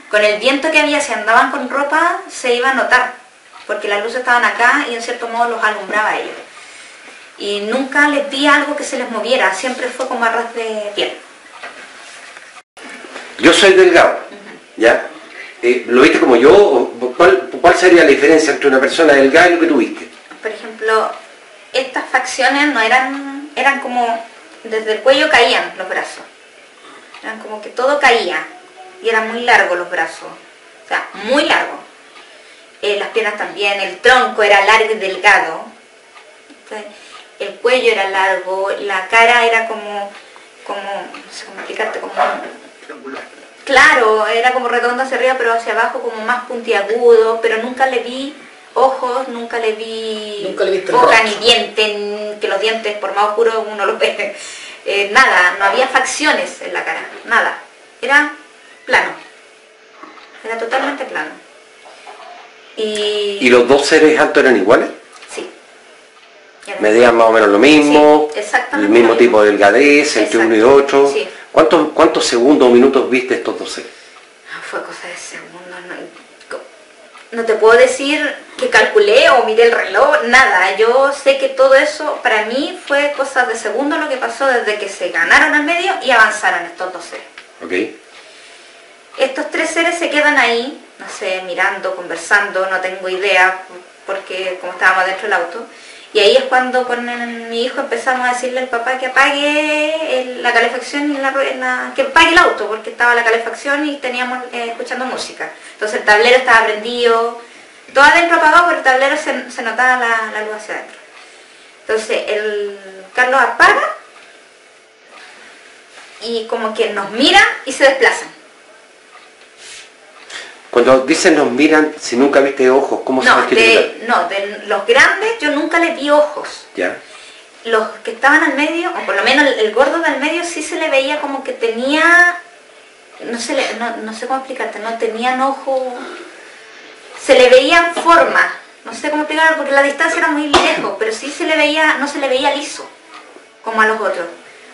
con el viento que había, si andaban con ropa, se iba a notar, porque las luces estaban acá y en cierto modo los alumbraba a ellos. Y nunca les vi algo que se les moviera, siempre fue como a ras de piel. Yo soy delgado, ¿ya? ¿Lo viste como yo? ¿O ¿Cuál sería la diferencia entre una persona delgada y lo que tú viste? Por ejemplo, estas facciones no eran como, desde el cuello caían los brazos. Eran como que todo caía y eran muy largos los brazos, o sea, muy largos. Las piernas también, el tronco era largo y delgado. Entonces, el cuello era largo, la cara era como no sé cómo explicarte, como... Claro, era como redonda hacia arriba, pero hacia abajo como más puntiagudo, pero nunca le vi ojos, nunca le vi boca ni dientes, que los dientes por más oscuros uno los ve. Nada, no había facciones en la cara, nada. Era plano, era totalmente plano. ¿Y los 2 seres altos eran iguales? Sí. Medían más o menos lo mismo, sí, exactamente el mismo tipo de delgadez entre uno y otro. Sí. ¿Cuántos segundos o minutos viste estos 2 seres? Fue cosa de segundos, no te puedo decir que calculé o miré el reloj, nada. Yo sé que todo eso para mí fue cosa de segundos lo que pasó desde que se ganaron al medio y avanzaron estos 2 seres. Okay. Estos 3 seres se quedan ahí, no sé, mirando, conversando, no tengo idea, porque como estábamos dentro del auto. Y ahí es cuando con mi hijo empezamos a decirle al papá que apague la calefacción y que apague el auto, porque estaba la calefacción y teníamos escuchando música. Entonces el tablero estaba prendido, todo adentro apagado, pero el tablero se notaba la luz hacia adentro. Entonces el Carlos apaga y como que nos mira y se desplazan. Cuando dicen nos miran, si nunca viste ojos, ¿cómo sabes que de los grandes yo nunca les vi ojos. ¿Ya? Los que estaban al medio, o por lo menos el gordo del medio, sí se le veía como que tenía, no sé cómo explicarte, no tenían ojos, se le veían forma, no sé cómo explicarlo porque la distancia era muy lejos, pero sí se le veía, no se le veía liso, como a los otros.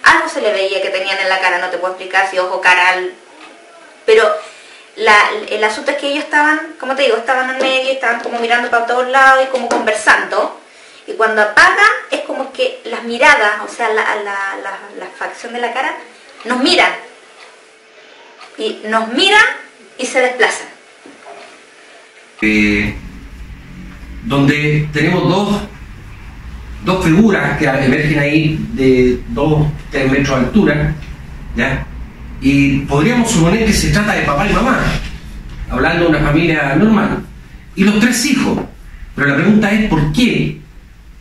Algo se le veía que tenían en la cara, no te puedo explicar si ojo, cara, pero... el asunto es que ellos estaban, como te digo, estaban en medio, estaban como mirando para todos lados y como conversando. Y cuando apagan es como que las miradas, o sea, la facción de la cara, nos miran. Y nos miran y se desplazan. Donde tenemos dos figuras que emergen ahí de 2-3 metros de altura, ¿ya? Y podríamos suponer que se trata de papá y mamá, hablando de una familia normal, y los 3 hijos. Pero la pregunta es ¿por qué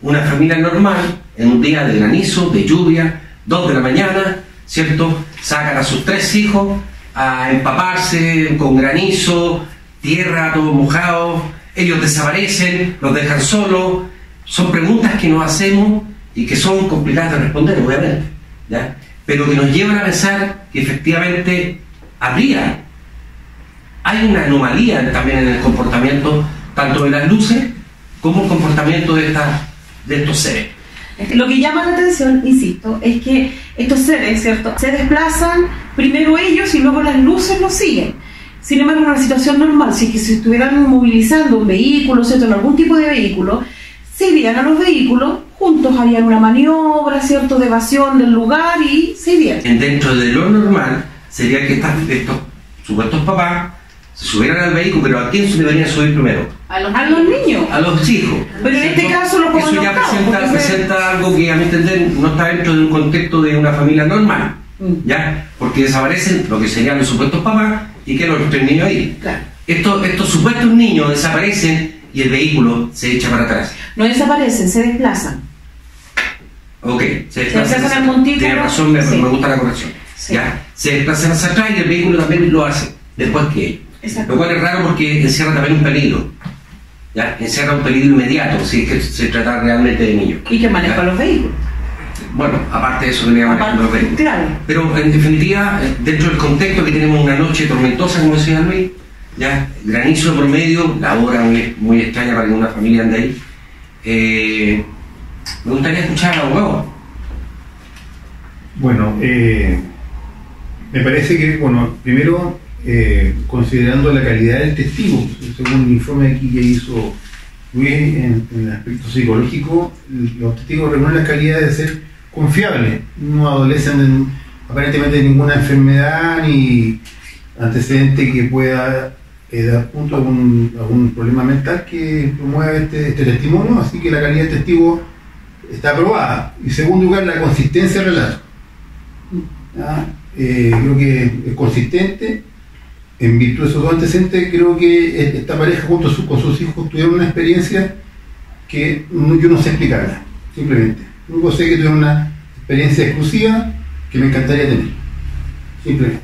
una familia normal, en un día de granizo, de lluvia, 2 de la mañana, ¿cierto?, sacan a sus 3 hijos a empaparse con granizo, tierra, todos mojados, ellos desaparecen, los dejan solos? Son preguntas que nos hacemos y que son complicadas de responder, obviamente, ¿ya? Pero que nos llevan a pensar que efectivamente hay una anomalía también en el comportamiento tanto de las luces como el comportamiento de estos seres. Lo que llama la atención, insisto, es que estos seres, ¿cierto?, se desplazan primero ellos y luego las luces los siguen. Sin embargo, en una situación normal, si es que se estuvieran movilizando un vehículo, ¿cierto?, en algún tipo de vehículo, se irían a los vehículos, juntos harían una maniobra, ¿cierto?, de evasión del lugar y se irían. Dentro de lo normal sería que estos supuestos papás se subieran al vehículo, pero ¿a quién se deberían subir primero? A los niños. A los hijos. Pero en este caso los eso ya presenta algo que a mi entender no está dentro de un contexto de una familia normal, ¿ya? Porque desaparecen lo que serían los supuestos papás y quedan los 3 niños ahí. Claro. estos supuestos niños desaparecen y el vehículo se echa para atrás. No desaparecen, se desplazan. Ok, se desplazan al montículo. Tiene razón, me gusta la corrección. Sí. ¿Ya? Se desplazan hacia atrás y el vehículo también lo hace después que ellos. Exacto. Lo cual es raro porque encierra también un peligro. ¿Ya? Encierra un peligro inmediato si es que se trata realmente de niños. Y que maneja los vehículos. Bueno, aparte de eso, venía manejando los vehículos. Claro. Pero en definitiva, dentro del contexto que tenemos una noche tormentosa, como decía Luis, ya, granizo de promedio, la hora muy extraña para que una familia ande ahí. Me gustaría escuchar al abogado. Bueno, me parece que, bueno, primero, considerando la calidad del testigo, según el informe aquí que hizo Luis en el aspecto psicológico, los testigos reúnen la calidad de ser confiables, no adolecen aparentemente de ninguna enfermedad ni antecedente que pueda dar punto a algún problema mental que promueva este testimonio, así que la calidad del testigo está aprobada. Y en segundo lugar, la consistencia del relato. Creo que es consistente. En virtud de esos dos antecedentes, creo que esta pareja junto con sus hijos tuvieron una experiencia que yo no sé explicarla, simplemente. Luego sé que tuvieron una experiencia exclusiva que me encantaría tener, simplemente.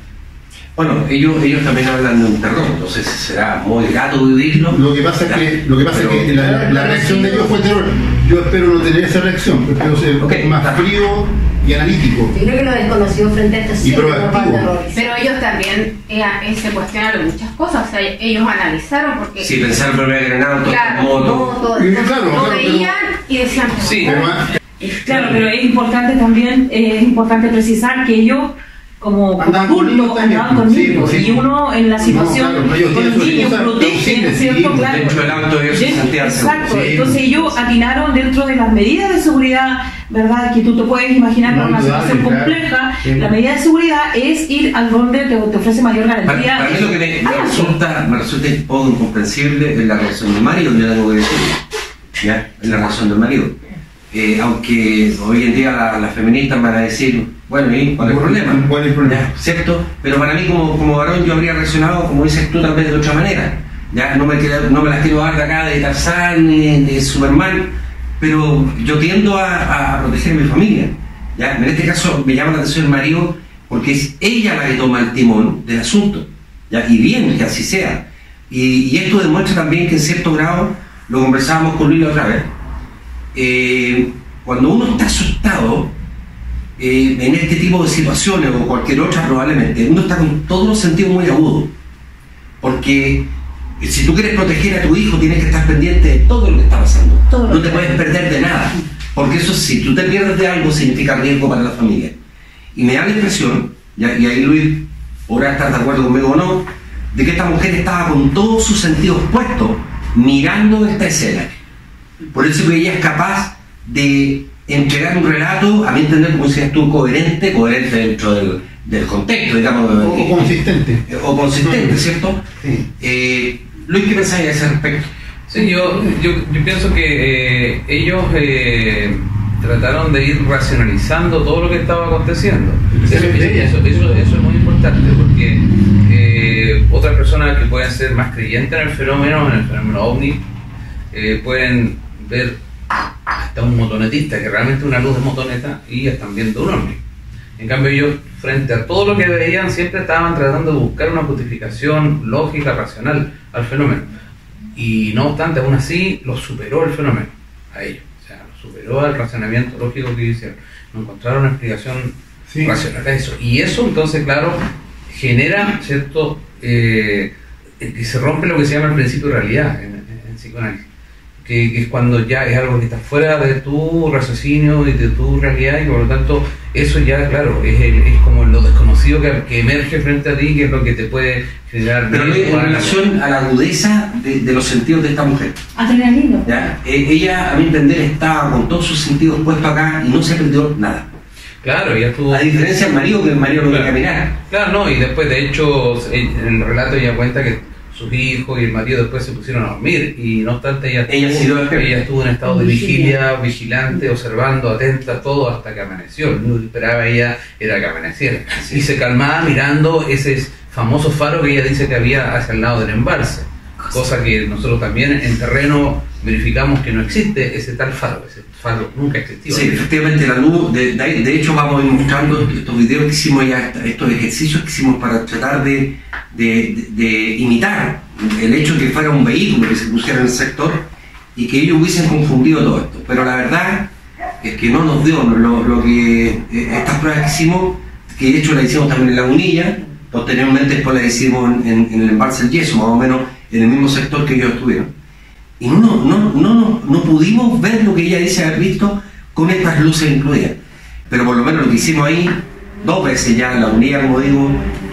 Bueno, ellos también hablan de un terror, entonces será muy grato vivirlo. Lo que pasa es que la reacción de ellos fue terror. Yo espero no tener esa reacción, espero ser más frío y analítico. Yo creo que lo desconocido frente a esto y proactivo. Pero ellos también se cuestionaron muchas cosas, o sea, ellos analizaron porque... Sí, pensaron por haber granado todo lo veían y decían... Sí, claro, pero es importante precisar que ellos como adultos andaban con niños y uno en la situación con los niños protege, ¿cierto? Claro. Dentro del auto ellos se sentían exacto, entonces ellos atinaron dentro de las medidas de seguridad, ¿verdad? Que tú te puedes imaginar con una situación compleja, la medida de seguridad es ir al donde te ofrece mayor garantía. Para mí lo que me resulta un poco incomprensible es la reacción del marido, yo tengo que decir, ¿ya? Es la reacción del marido. Aunque hoy en día las feministas van a decir, bueno, ¿y cuál es el problema? ¿Cuál es el problema? ¿Ya? ¿Cierto? Pero para mí como varón yo habría reaccionado, como dices tú, tal vez de otra manera. ¿Ya? No me las quiero dar de acá de Tarzán ni de Superman, pero yo tiendo a proteger a mi familia. ¿Ya? En este caso me llama la atención el marido porque es ella la que toma el timón del asunto. ¿Ya? Y bien, que así sea. Y esto demuestra también que en cierto grado, lo conversábamos con Luis otra vez, cuando uno está asustado en este tipo de situaciones o cualquier otra probablemente, uno está con todos los sentidos muy agudos, porque si tú quieres proteger a tu hijo tienes que estar pendiente de todo lo que está pasando, no te puedes perder de nada, porque eso si tú te pierdes de algo significa riesgo para la familia. Y me da la impresión, y ahí Luis podrá estar de acuerdo conmigo o no, de que esta mujer estaba con todos sus sentidos puestos mirando esta escena. Por eso que ella es capaz de entregar un relato, a mi entender, como decías tú, coherente dentro del contexto, digamos. O consistente. O consistente, ¿cierto? Sí. Luis, ¿qué pensáis a ese respecto? Sí, yo pienso que ellos trataron de ir racionalizando todo lo que estaba aconteciendo. Eso es muy importante, porque otras personas que pueden ser más creyentes en el fenómeno OVNI, pueden ver hasta un motonetista que realmente es una luz de motoneta y están viendo un ovni. En cambio ellos, frente a todo lo que veían, siempre estaban tratando de buscar una justificación lógica, racional al fenómeno, y no obstante, aún así lo superó el fenómeno a ellos, o sea, lo superó al razonamiento lógico que hicieron, no encontraron una explicación racional a eso, y eso entonces, claro, genera, ¿cierto?, que se rompe lo que se llama el principio de realidad en psicoanálisis, que es cuando ya es algo que está fuera de tu raciocinio y de tu realidad, y por lo tanto eso ya, claro, es como lo desconocido que emerge frente a ti, que es lo que te puede generar. Pero en relación a la agudeza de los sentidos de esta mujer, adrenalina, ¿ya? Ella, a mi entender, estaba con todos sus sentidos puestos acá y no se perdió nada. Claro, ya estuvo. A diferencia del marido, que el marido no quería caminar. Claro, no, y después, de hecho, en el relato ella cuenta que sus hijos y el marido después se pusieron a dormir, y no obstante ella estuvo en estado de vigilante, observando, atenta, todo hasta que amaneció. Lo único que esperaba ella era que amaneciera. Y se calmaba mirando ese famoso faro que ella dice que había hacia el lado del embalse, cosa que nosotros también en terreno verificamos que no existe ese tal faro. Ese faro nunca existió. Sí, efectivamente la luz, de hecho vamos a ir mostrando estos videos que hicimos ya, estos ejercicios que hicimos para tratar de imitar el hecho de que fuera un vehículo que se pusiera en el sector y que ellos hubiesen confundido todo esto. Pero la verdad es que no nos dio lo que estas pruebas que hicimos, que de hecho las hicimos también en Lagunilla, posteriormente después las hicimos en el embalse El Yeso, más o menos en el mismo sector que ellos estuvieron. Y no pudimos ver lo que ella dice haber visto con estas luces incluidas. Pero por lo menos lo que hicimos ahí, 2 veces ya en la unidad, como digo,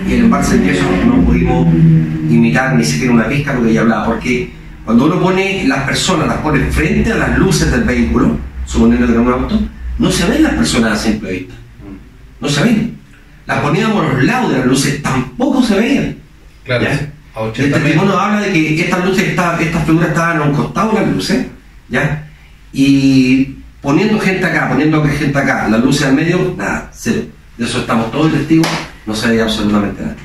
y en el embalse del Yeso no pudimos imitar ni siquiera una pizca lo que ella hablaba. Porque cuando uno pone las personas, las pone frente a las luces del vehículo, suponiendo que era un auto, no se ven las personas a simple vista. No se ven. Las poníamos a los lados de las luces, tampoco se veían. Claro. ¿Ya? El testimonio habla de que estas figuras estaban a un costado de las luces, ¿ya? Y poniendo gente acá, las luces al medio, nada, cero. De eso estamos todos testigos, no se veía absolutamente nada.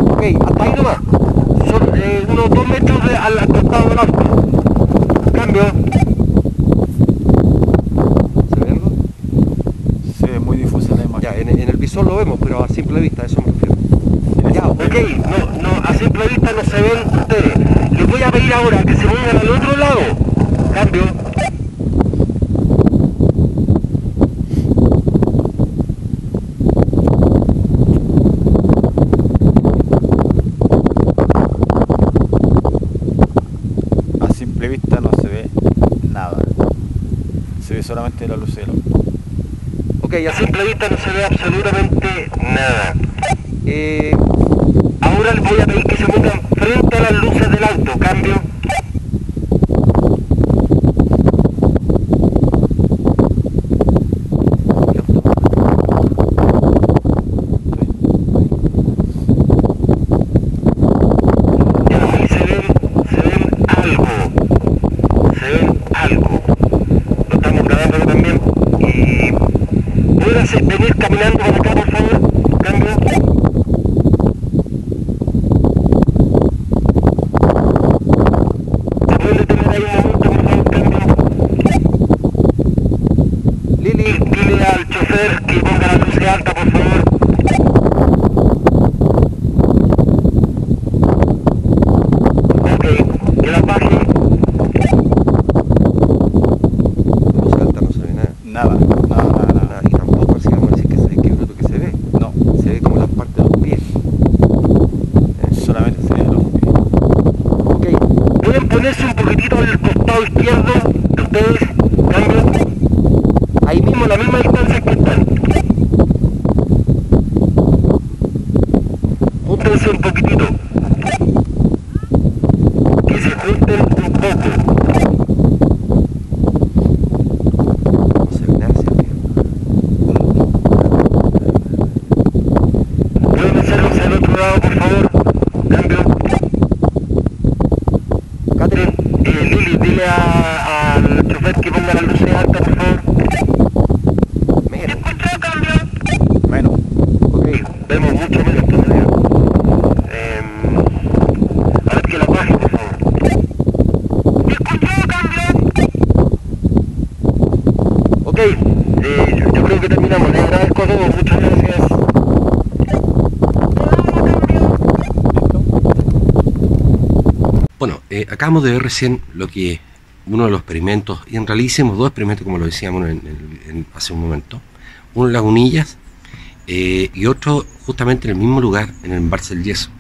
Ok, hasta ahí nomás. Son unos 2 metros al costado del auto. Cambio. ¿Se ve algo? Se ve muy difusa la imagen. Ya, en el visor lo vemos, pero a simple vista, a eso me refiero. Ya, ok, a simple vista no se ven ustedes. Les voy a pedir ahora que se vayan al otro lado. Cambio. A simple vista no se ve nada. Se ve solamente la luz del auto. Ok, a simple vista no se ve absolutamente nada. Ahora les voy a pedir que se pongan frente a las luces del auto. Cambio. Venir caminando para acá, por favor. Cambio. ¿Se pueden detener ahí un momento, por favor? Cambio. Lili, dile al chofer que ponga la luz alta, por favor. Ok, que la baje. Luz alta, no se ve nada. Nada. Ponerse un poquitito al costado izquierdo de ustedes, cambio, ahí mismo, a la misma distancia que están. Júntense un poquitito, que se junten un poco. No se ve nada, ¿Pueden hacerlo hacia el otro lado, por favor? Cambio. Lili, dile al chofer que ponga la luz alta, por favor. ¿Me escuchó, cambio? Menos. Ok, vemos mucho menos todavía. A ver que la baje, por favor. ¿Me escuchó, cambio? Ok, yo creo que terminamos. Les agradezco a todos, muchas gracias. Bueno, acabamos de ver recién lo que uno de los experimentos, y en realidad hicimos 2 experimentos como lo decíamos hace un momento, uno en Lagunillas y otro justamente en el mismo lugar, en el embalse del Yeso.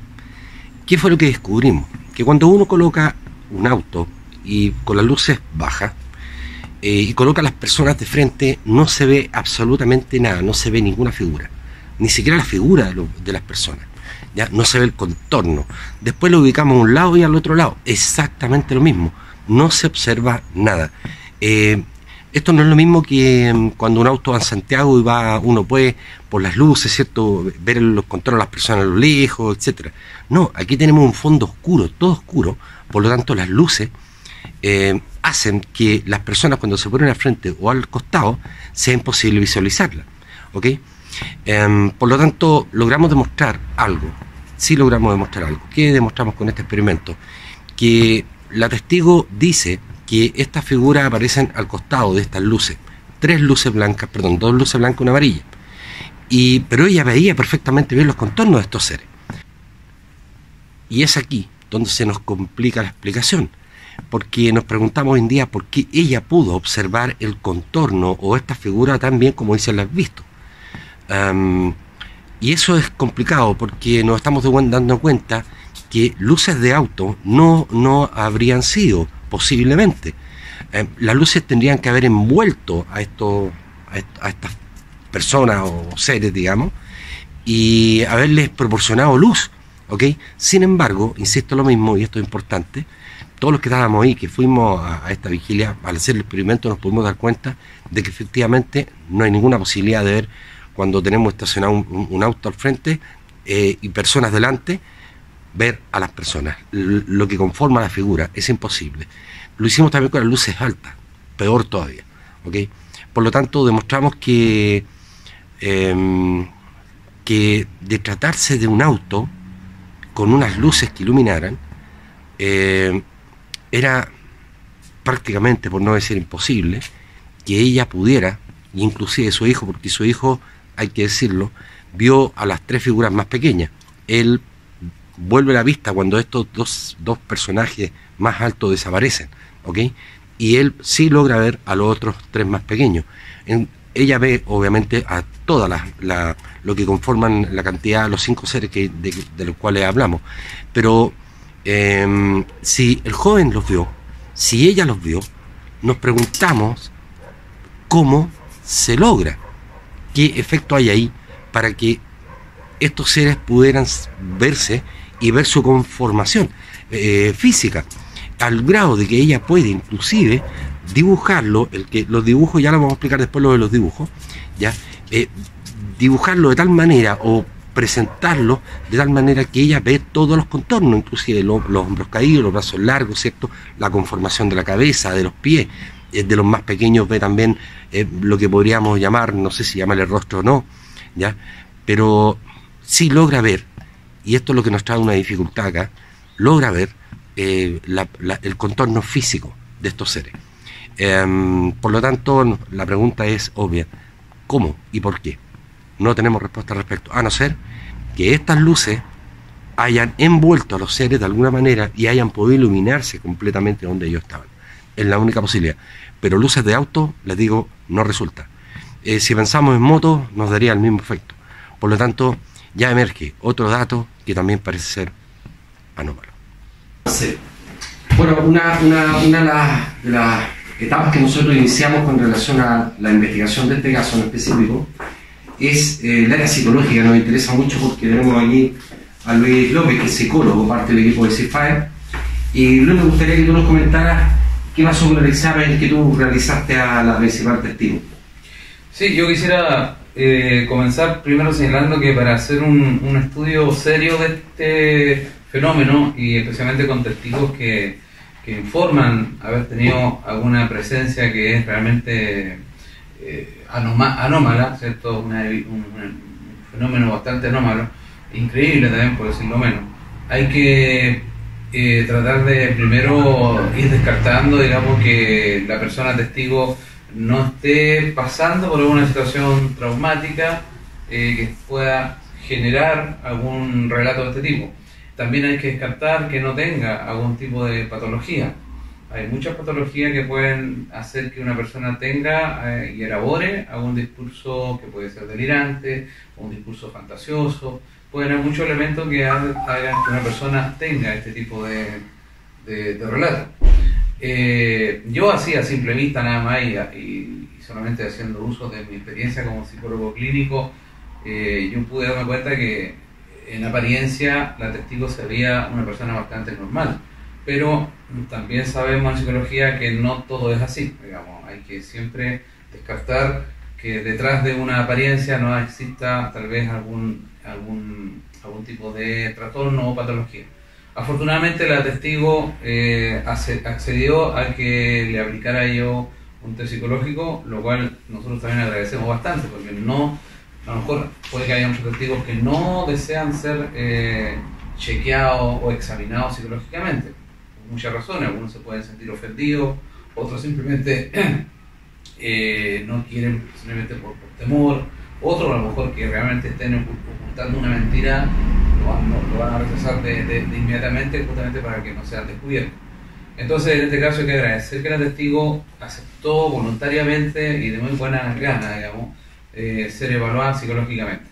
¿Qué fue lo que descubrimos? Que cuando uno coloca un auto y con las luces bajas y coloca a las personas de frente, no se ve absolutamente nada, no se ve ninguna figura, ni siquiera la figura de las personas. Ya no se ve el contorno. Después lo ubicamos a un lado y al otro lado, exactamente lo mismo, no se observa nada. Esto no es lo mismo que cuando un auto va en Santiago y uno puede, por las luces, ¿cierto?, ver los contornos de las personas a lo lejos, etcétera. No, aquí tenemos un fondo oscuro, todo oscuro, por lo tanto las luces hacen que las personas cuando se ponen al frente o al costado sea imposible visualizarlas, ¿ok? Por lo tanto, logramos demostrar algo, sí logramos demostrar algo. ¿Qué demostramos con este experimento? Que la testigo dice que estas figuras aparecen al costado de estas luces, dos luces blancas, una amarilla, pero ella veía perfectamente bien los contornos de estos seres. Y es aquí donde se nos complica la explicación, porque nos preguntamos hoy en día por qué ella pudo observar el contorno o esta figura tan bien como dice la has visto. Y eso es complicado porque nos estamos dando cuenta que luces de auto no habrían sido, posiblemente. Las luces tendrían que haber envuelto a estas personas o seres, digamos, y haberles proporcionado luz, ¿ok? Sin embargo, insisto lo mismo, y esto es importante, todos los que estábamos ahí, que fuimos a esta vigilia, al hacer el experimento nos pudimos dar cuenta de que efectivamente no hay ninguna posibilidad de ver, cuando tenemos estacionado un auto al frente y personas delante, ver a las personas. Lo que conforma la figura es imposible. Lo hicimos también con las luces altas, peor todavía, ¿ok? Por lo tanto, demostramos que de tratarse de un auto con unas luces que iluminaran, era prácticamente, por no decir imposible, que ella pudiera, inclusive su hijo, porque su hijo, hay que decirlo, vio a las tres figuras más pequeñas. Él vuelve la vista cuando estos dos personajes más altos desaparecen, ¿ok? Y él sí logra ver a los otros tres más pequeños. Ella ve, obviamente, a todas lo que conforman la cantidad, los 5 seres de los cuales hablamos. Pero si el joven los vio, si ella los vio, nos preguntamos cómo se logra, qué efecto hay ahí para que estos seres pudieran verse y ver su conformación física, al grado de que ella puede inclusive dibujarlo, los dibujos, ya lo vamos a explicar después lo de los dibujos, ya dibujarlo de tal manera o presentarlo de tal manera que ella ve todos los contornos, inclusive los hombros caídos, los brazos largos, ¿cierto?, la conformación de la cabeza, de los pies, de los más pequeños ve también lo que podríamos llamar, no sé si llamarle rostro o no, ya, pero sí logra ver, y esto es lo que nos trae una dificultad acá, logra ver el contorno físico de estos seres. Por lo tanto, la pregunta es obvia: ¿cómo y por qué? No tenemos respuesta al respecto, a no ser que estas luces hayan envuelto a los seres de alguna manera y hayan podido iluminarse completamente donde ellos estaban. Es la única posibilidad. Pero luces de auto, les digo, no resulta. Si pensamos en moto, nos daría el mismo efecto. Por lo tanto, ya emerge otro dato que también parece ser anómalo. Sí. Bueno, una de las etapas que nosotros iniciamos con relación a la investigación de este caso en específico es el área psicológica. Nos interesa mucho porque tenemos aquí a Luis López, que es psicólogo, parte del equipo de CIFAE. Y Luis, me gustaría que tú nos comentaras qué pasó con el examen que tú realizaste a la principal testigo. Sí, yo quisiera comenzar primero señalando que para hacer un estudio serio de este fenómeno, y especialmente con testigos que informan haber tenido alguna presencia que es realmente anómala, ¿cierto? Un fenómeno bastante anómalo, increíble también, por decirlo menos. Hay que tratar de primero ir descartando, digamos, que la persona testigo no esté pasando por alguna situación traumática que pueda generar algún relato de este tipo. También hay que descartar que no tenga algún tipo de patología. Hay muchas patologías que pueden hacer que una persona tenga y elabore algún discurso que puede ser delirante, un discurso fantasioso. Pueden haber muchos elementos que hagan que una persona tenga este tipo de relato. Yo así a simple vista nada más y solamente haciendo uso de mi experiencia como psicólogo clínico, yo pude darme cuenta que en apariencia la testigo se veía una persona bastante normal. pero también sabemos en psicología que no todo es así, digamos, hay que siempre descartar que detrás de una apariencia no exista tal vez algún tipo de trastorno o patología. Afortunadamente la testigo accedió a que le aplicara yo un test psicológico, lo cual nosotros también agradecemos bastante, porque no, a lo mejor puede que haya muchos testigos que no desean ser chequeados o examinados psicológicamente, por muchas razones. Algunos se pueden sentir ofendidos, otros simplemente no quieren, simplemente por temor, otros a lo mejor que realmente estén ocultando una mentira, lo van a rechazar de inmediatamente, justamente para que no sean descubiertos. Entonces, en este caso hay que agradecer que la testigo aceptó voluntariamente y de muy buenas ganas, digamos, ser evaluada psicológicamente.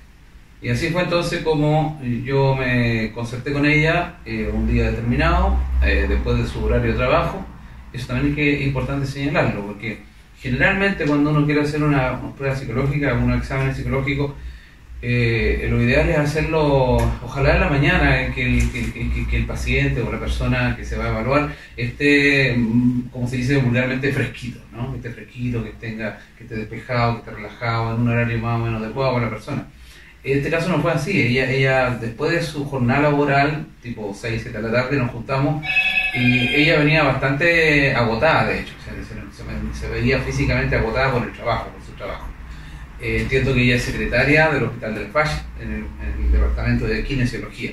Y así fue entonces como yo me concerté con ella un día determinado, después de su horario de trabajo. Eso también es importante señalarlo, porque generalmente cuando uno quiere hacer una prueba psicológica, un examen psicológico, lo ideal es hacerlo, ojalá en la mañana, que el paciente o la persona que se va a evaluar esté, como se dice vulgarmente, fresquito, ¿no? Que esté fresquito, que esté despejado, que esté relajado, en un horario más o menos adecuado con la persona. En este caso no fue así. Ella después de su jornada laboral, tipo 6, 7 de la tarde, nos juntamos y ella venía bastante agotada, de hecho, o sea, se veía físicamente agotada por el trabajo, por su trabajo. Entiendo que ella es secretaria del Hospital del Fash, en el departamento de kinesiología.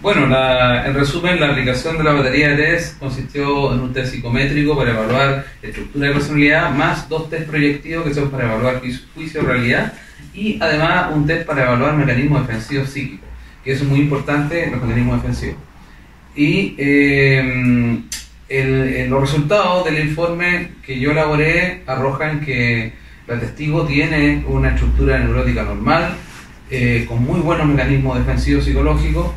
Bueno, en resumen, la aplicación de la batería de test consistió en un test psicométrico para evaluar estructura de personalidad, más 2 test proyectivos que son para evaluar juicio de realidad, y además un test para evaluar mecanismos defensivos psíquicos, que eso es muy importante, los mecanismos defensivos. Y los resultados del informe que yo elaboré arrojan que la testigo tiene una estructura neurótica normal, con muy buenos mecanismos defensivos psicológicos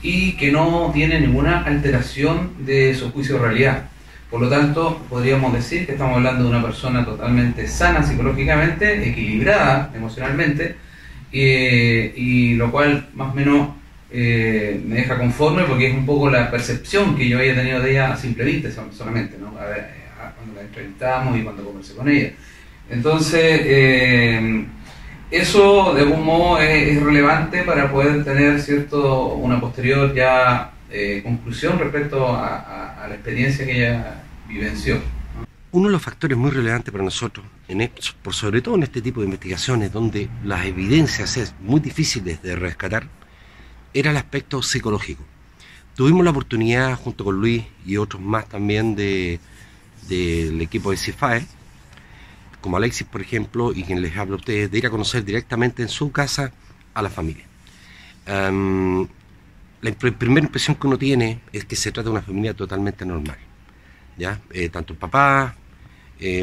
y que no tiene ninguna alteración de su juicio de realidad. Por lo tanto, podríamos decir que estamos hablando de una persona totalmente sana psicológicamente, equilibrada emocionalmente, y lo cual más o menos me deja conforme, porque es un poco la percepción que yo había tenido de ella a simple vista solamente, ¿no? Cuando la entrevistamos y cuando conversé con ella. Entonces, eso de algún modo es relevante para poder tener una posterior ya conclusión respecto a la experiencia que ella vivenció. Uno de los factores muy relevantes para nosotros, por sobre todo en este tipo de investigaciones donde las evidencias es muy difíciles de rescatar, era el aspecto psicológico. Tuvimos la oportunidad, junto con Luis y otros más también del equipo de CIFAE, como Alexis, por ejemplo, y quien les habla a ustedes, de ir a conocer directamente en su casa a la familia. La primera impresión que uno tiene es que se trata de una familia totalmente normal, ¿ya? Tanto el papá,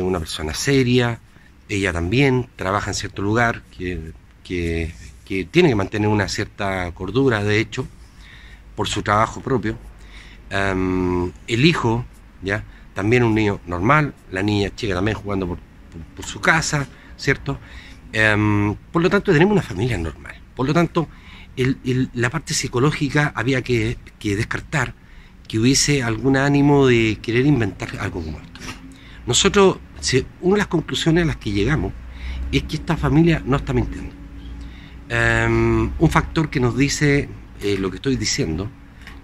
una persona seria, ella también trabaja en cierto lugar que tiene que mantener una cierta cordura, de hecho, por su trabajo propio. El hijo, ¿ya? También un niño normal, la niña chica también jugando por su casa, ¿cierto? Por lo tanto, tenemos una familia normal. Por lo tanto, la parte psicológica había que descartar que hubiese algún ánimo de querer inventar algo como esto. Nosotros, una de las conclusiones a las que llegamos es que esta familia no está mintiendo. Un factor que nos dice lo que estoy diciendo,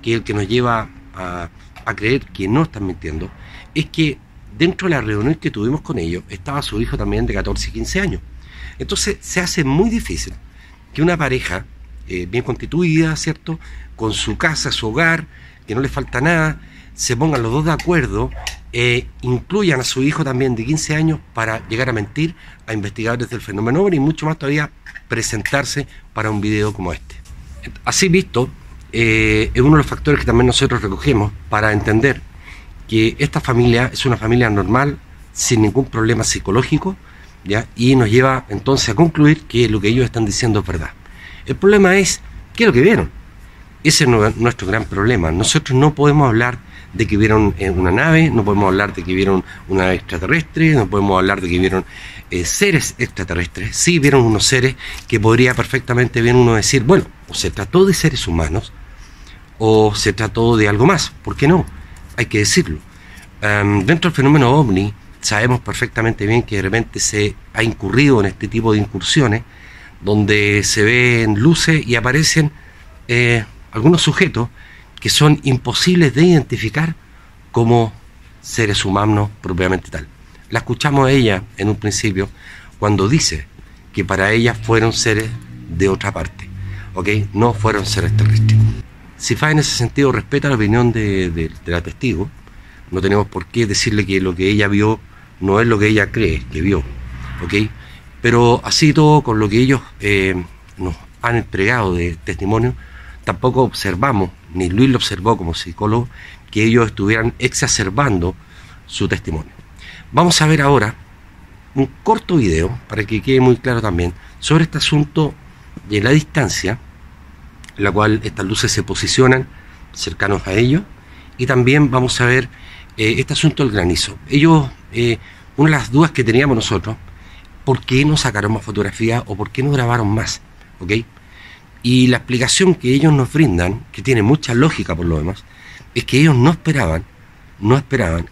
que es el que nos lleva a creer que no están mintiendo, es que dentro de la reunión que tuvimos con ellos estaba su hijo también de 14 y 15 años. Entonces se hace muy difícil que una pareja bien constituida, ¿cierto?, con su casa, su hogar, que no le falta nada, se pongan los dos de acuerdo, incluyan a su hijo también de 15 años para llegar a mentir a investigadores del fenómeno OVNI y mucho más todavía presentarse para un video como este. Así visto, es uno de los factores que también nosotros recogemos para entender que esta familia es una familia normal, sin ningún problema psicológico, ¿ya? Y nos lleva entonces a concluir que lo que ellos están diciendo es verdad. El problema es, ¿qué es lo que vieron? Ese es nuestro gran problema. Nosotros no podemos hablar de que vieron una nave, no podemos hablar de que vieron una nave extraterrestre, no podemos hablar de que vieron seres extraterrestres. Sí vieron unos seres que podría perfectamente bien uno decir, bueno, o se trató de seres humanos, o se trató de algo más. ¿Por qué no? Hay que decirlo. Dentro del fenómeno OVNI sabemos perfectamente bien que de repente se ha incurrido en este tipo de incursiones donde se ven luces y aparecen algunos sujetos que son imposibles de identificar como seres humanos propiamente tal. La escuchamos a ella en un principio cuando dice que para ella fueron seres de otra parte, ¿ok? No fueron seres terrestres. CIFAE en ese sentido respeta la opinión de la testigo. No tenemos por qué decirle que lo que ella vio no es lo que ella cree que vio, ¿ok? Pero así todo, con lo que ellos nos han entregado de testimonio, tampoco observamos, ni Luis lo observó como psicólogo, que ellos estuvieran exacerbando su testimonio. Vamos a ver ahora un corto video, para que quede muy claro también, sobre este asunto de la distancia en la cual estas luces se posicionan cercanos a ellos, y también vamos a ver este asunto del granizo. Ellos, una de las dudas que teníamos nosotros, ¿por qué no sacaron más fotografías o por qué no grabaron más? ¿Ok? Y la explicación que ellos nos brindan, que tiene mucha lógica por lo demás, es que ellos no esperaban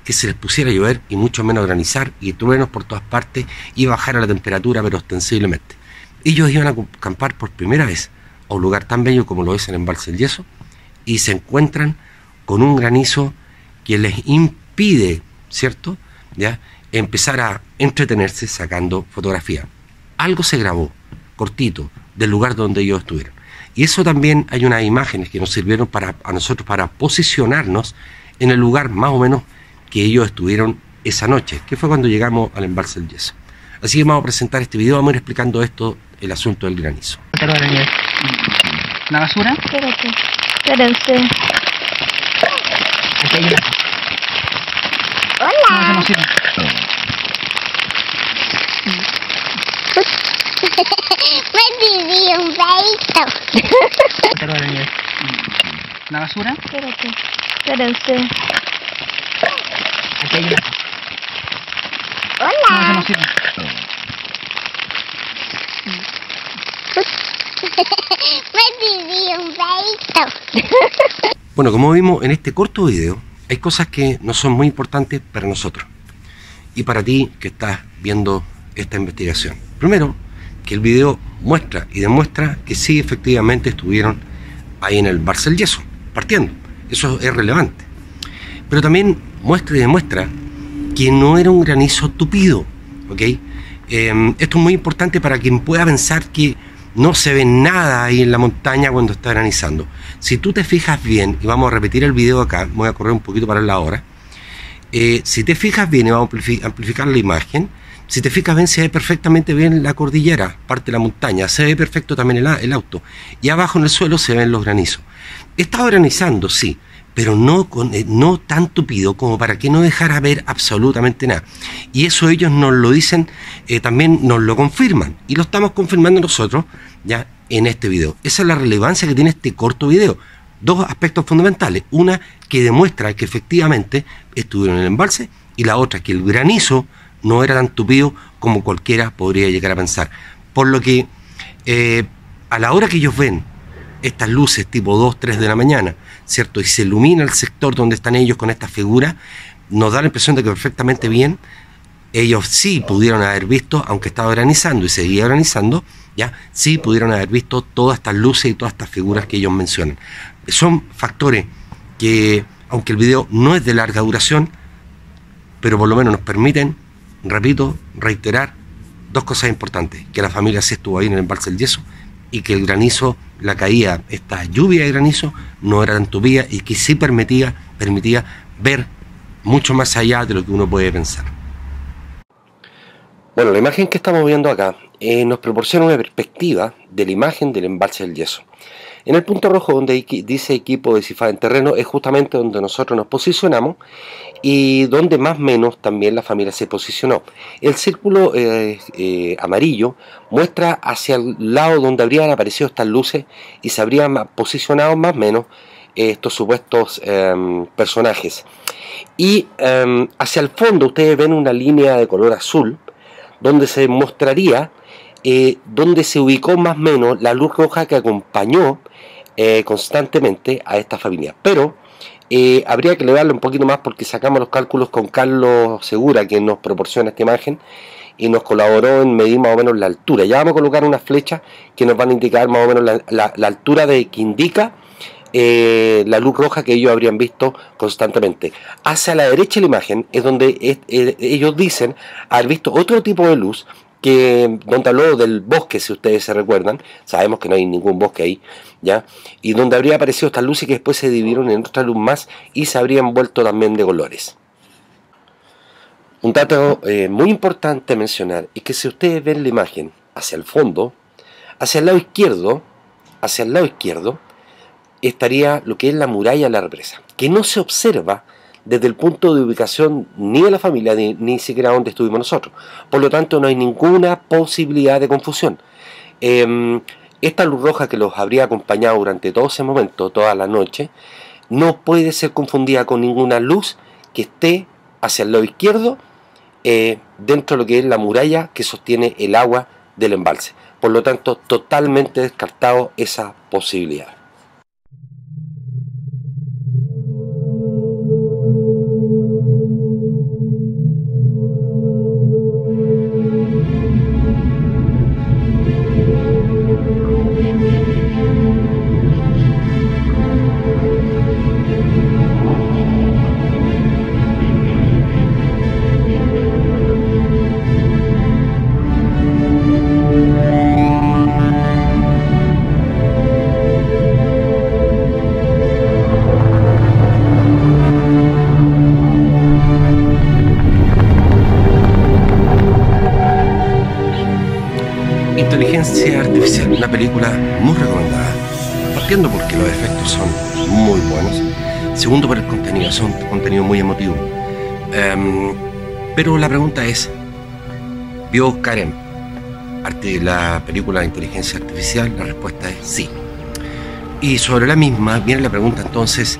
que se les pusiera a llover y mucho menos granizar y truenos por todas partes y bajar a la temperatura, pero ostensiblemente. Ellos iban a acampar por primera vez a un lugar tan bello como lo es el Embalse del Yeso y se encuentran con un granizo que les impide, ¿cierto?, ¿ya?, empezar a entretenerse sacando fotografías. Algo se grabó, cortito, del lugar donde ellos estuvieron. Y eso también hay unas imágenes que nos sirvieron a nosotros para posicionarnos en el lugar más o menos que ellos estuvieron esa noche, que fue cuando llegamos al Embalse del Yeso. Así que vamos a presentar este video, vamos a ir explicando esto, el asunto del granizo. ¿La basura? Espérense. Aquí hay una. Hola. No, no sirve. Me viví un beito. ¿La basura? Espérense. Aquí hay una. Hola. No, no sirve. Me viví un beito. Bueno, como vimos en este corto video, hay cosas que no son muy importantes para nosotros y para ti que estás viendo esta investigación. Primero, que el video muestra y demuestra que sí, efectivamente estuvieron ahí en el Embalse del Yeso, partiendo. Eso es relevante. Pero también muestra y demuestra que no era un granizo tupido, ¿ok? Esto es muy importante para quien pueda pensar que no se ve nada ahí en la montaña cuando está granizando. Si tú te fijas bien, y vamos a repetir el video acá, voy a correr un poquito para la hora. Si te fijas bien, y vamos a amplificar la imagen, si te fijas bien, se ve perfectamente bien la cordillera, parte de la montaña, se ve perfecto también el auto. Y abajo en el suelo se ven los granizos. Estaba granizando, sí, pero no tan tupido como para que no dejara ver absolutamente nada. Y eso ellos nos lo dicen, también nos lo confirman, y lo estamos confirmando nosotros ya en este video. Esa es la relevancia que tiene este corto video. Dos aspectos fundamentales: una, que demuestra que efectivamente estuvieron en el embalse, y la otra, que el granizo no era tan tupido como cualquiera podría llegar a pensar. Por lo que a la hora que ellos ven estas luces tipo 2, 3 de la mañana, ¿cierto?, y se ilumina el sector donde están ellos con esta figura, nos da la impresión de que perfectamente bien ellos sí pudieron haber visto, aunque estaba granizando y seguía granizando, ya sí pudieron haber visto todas estas luces y todas estas figuras que ellos mencionan. Son factores que, aunque el video no es de larga duración, pero por lo menos nos permiten, repito, reiterar dos cosas importantes: que la familia sí estuvo ahí en el Embalse del Yeso, y que el granizo, la caída, esta lluvia de granizo, no era tan tupida y que sí permitía ver mucho más allá de lo que uno puede pensar. Bueno, la imagen que estamos viendo acá nos proporciona una perspectiva de la imagen del Embalse del Yeso. En el punto rojo donde dice equipo de CIFAE en terreno es justamente donde nosotros nos posicionamos y donde más o menos también la familia se posicionó. El círculo amarillo muestra hacia el lado donde habrían aparecido estas luces y se habrían posicionado más o menos estos supuestos personajes. Y hacia el fondo ustedes ven una línea de color azul donde se mostraría donde se ubicó más o menos la luz roja que acompañó constantemente a esta familia. Pero habría que elevarlo un poquito más porque sacamos los cálculos con Carlos Segura, que nos proporciona esta imagen y nos colaboró en medir más o menos la altura. Ya vamos a colocar unas flechas que nos van a indicar más o menos la altura que indica la luz roja que ellos habrían visto constantemente. Hacia la derecha de la imagen es donde ellos dicen haber visto otro tipo de luz, que donde habló del bosque, si ustedes se recuerdan. Sabemos que no hay ningún bosque ahí, ¿ya? Y donde habría aparecido estas luces que después se dividieron en otra luz más y se habrían vuelto también de colores. Un dato muy importante mencionar es que si ustedes ven la imagen hacia el fondo, hacia el lado izquierdo, estaría lo que es la muralla de la represa, que no se observa desde el punto de ubicación ni de la familia ni siquiera donde estuvimos nosotros. Por lo tanto, no hay ninguna posibilidad de confusión. Esta luz roja que los habría acompañado durante todo ese momento, toda la noche, no puede ser confundida con ninguna luz que esté hacia el lado izquierdo, dentro de lo que es la muralla que sostiene el agua del embalse. Por lo tanto, totalmente descartado esa posibilidad. Inteligencia Artificial, una película muy recomendada, partiendo porque los efectos son muy buenos, segundo por el contenido, son contenido muy emotivo. Pero la pregunta es, ¿vio Karen la película de Inteligencia Artificial? La respuesta es sí. Y sobre la misma viene la pregunta entonces,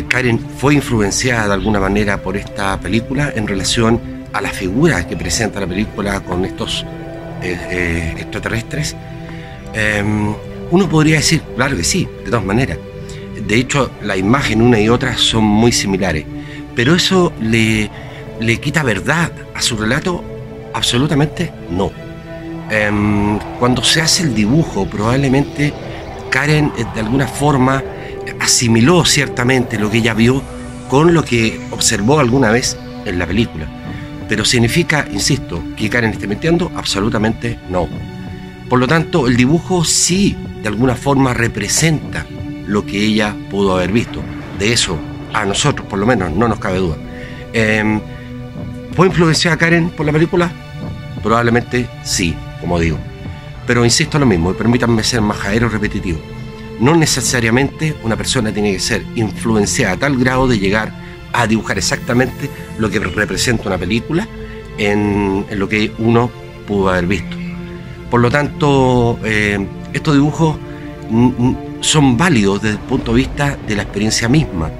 ¿Karen fue influenciada de alguna manera por esta película en relación a la figura que presenta la película con estos extraterrestres? Uno podría decir, claro que sí, de todas maneras. De hecho, la imagen una y otra son muy similares, pero eso le quita verdad a su relato. Absolutamente no. Cuando se hace el dibujo, probablemente Karen de alguna forma asimiló ciertamente lo que ella vio con lo que observó alguna vez en la película. Pero significa, insisto, que Karen esté mintiendo, absolutamente no. Por lo tanto, el dibujo sí, de alguna forma, representa lo que ella pudo haber visto. De eso, a nosotros, por lo menos, no nos cabe duda. ¿Fue influenciada Karen por la película? Probablemente sí, como digo. Pero insisto lo mismo, y permítanme ser majadero repetitivo. No necesariamente una persona tiene que ser influenciada a tal grado de llegar a dibujar exactamente lo que representa una película en lo que uno pudo haber visto. Por lo tanto, estos dibujos son válidos desde el punto de vista de la experiencia misma.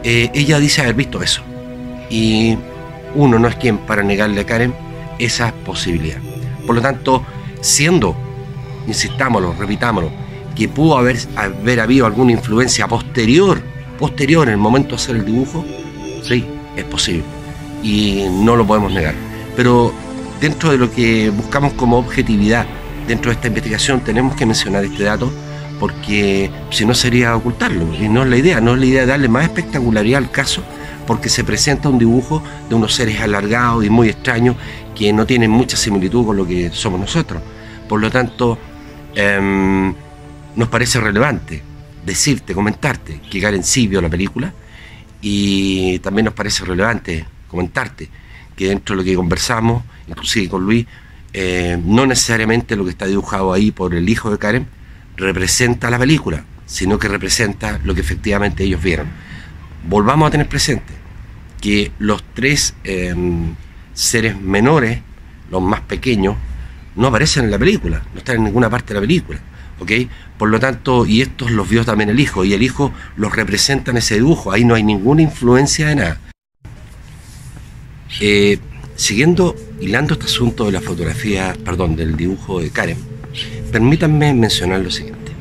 Ella dice haber visto eso y uno no es quien para negarle a Karen esa posibilidad. Por lo tanto, siendo, insistámoslo, repitámoslo, que pudo haber habido alguna influencia posterior en el momento de hacer el dibujo, sí, es posible y no lo podemos negar. Pero dentro de lo que buscamos como objetividad dentro de esta investigación tenemos que mencionar este dato, porque si no sería ocultarlo, y no es la idea de darle más espectacularidad al caso, porque se presenta un dibujo de unos seres alargados y muy extraños que no tienen mucha similitud con lo que somos nosotros. Por lo tanto, nos parece relevante decirte, comentarte que Karen sí vio la película, y también nos parece relevante comentarte que dentro de lo que conversamos, inclusive con Luis, no necesariamente lo que está dibujado ahí por el hijo de Karen representa la película, sino que representa lo que efectivamente ellos vieron. Volvamos a tener presente que los tres seres menores, los más pequeños, no aparecen en la película, no están en ninguna parte de la película, ¿ok? Por lo tanto, y estos los vio también el hijo, y el hijo los representa en ese dibujo, ahí no hay ninguna influencia de nada. Siguiendo, hilando este asunto de la fotografía, del dibujo de Karen, permítanme mencionar lo siguiente.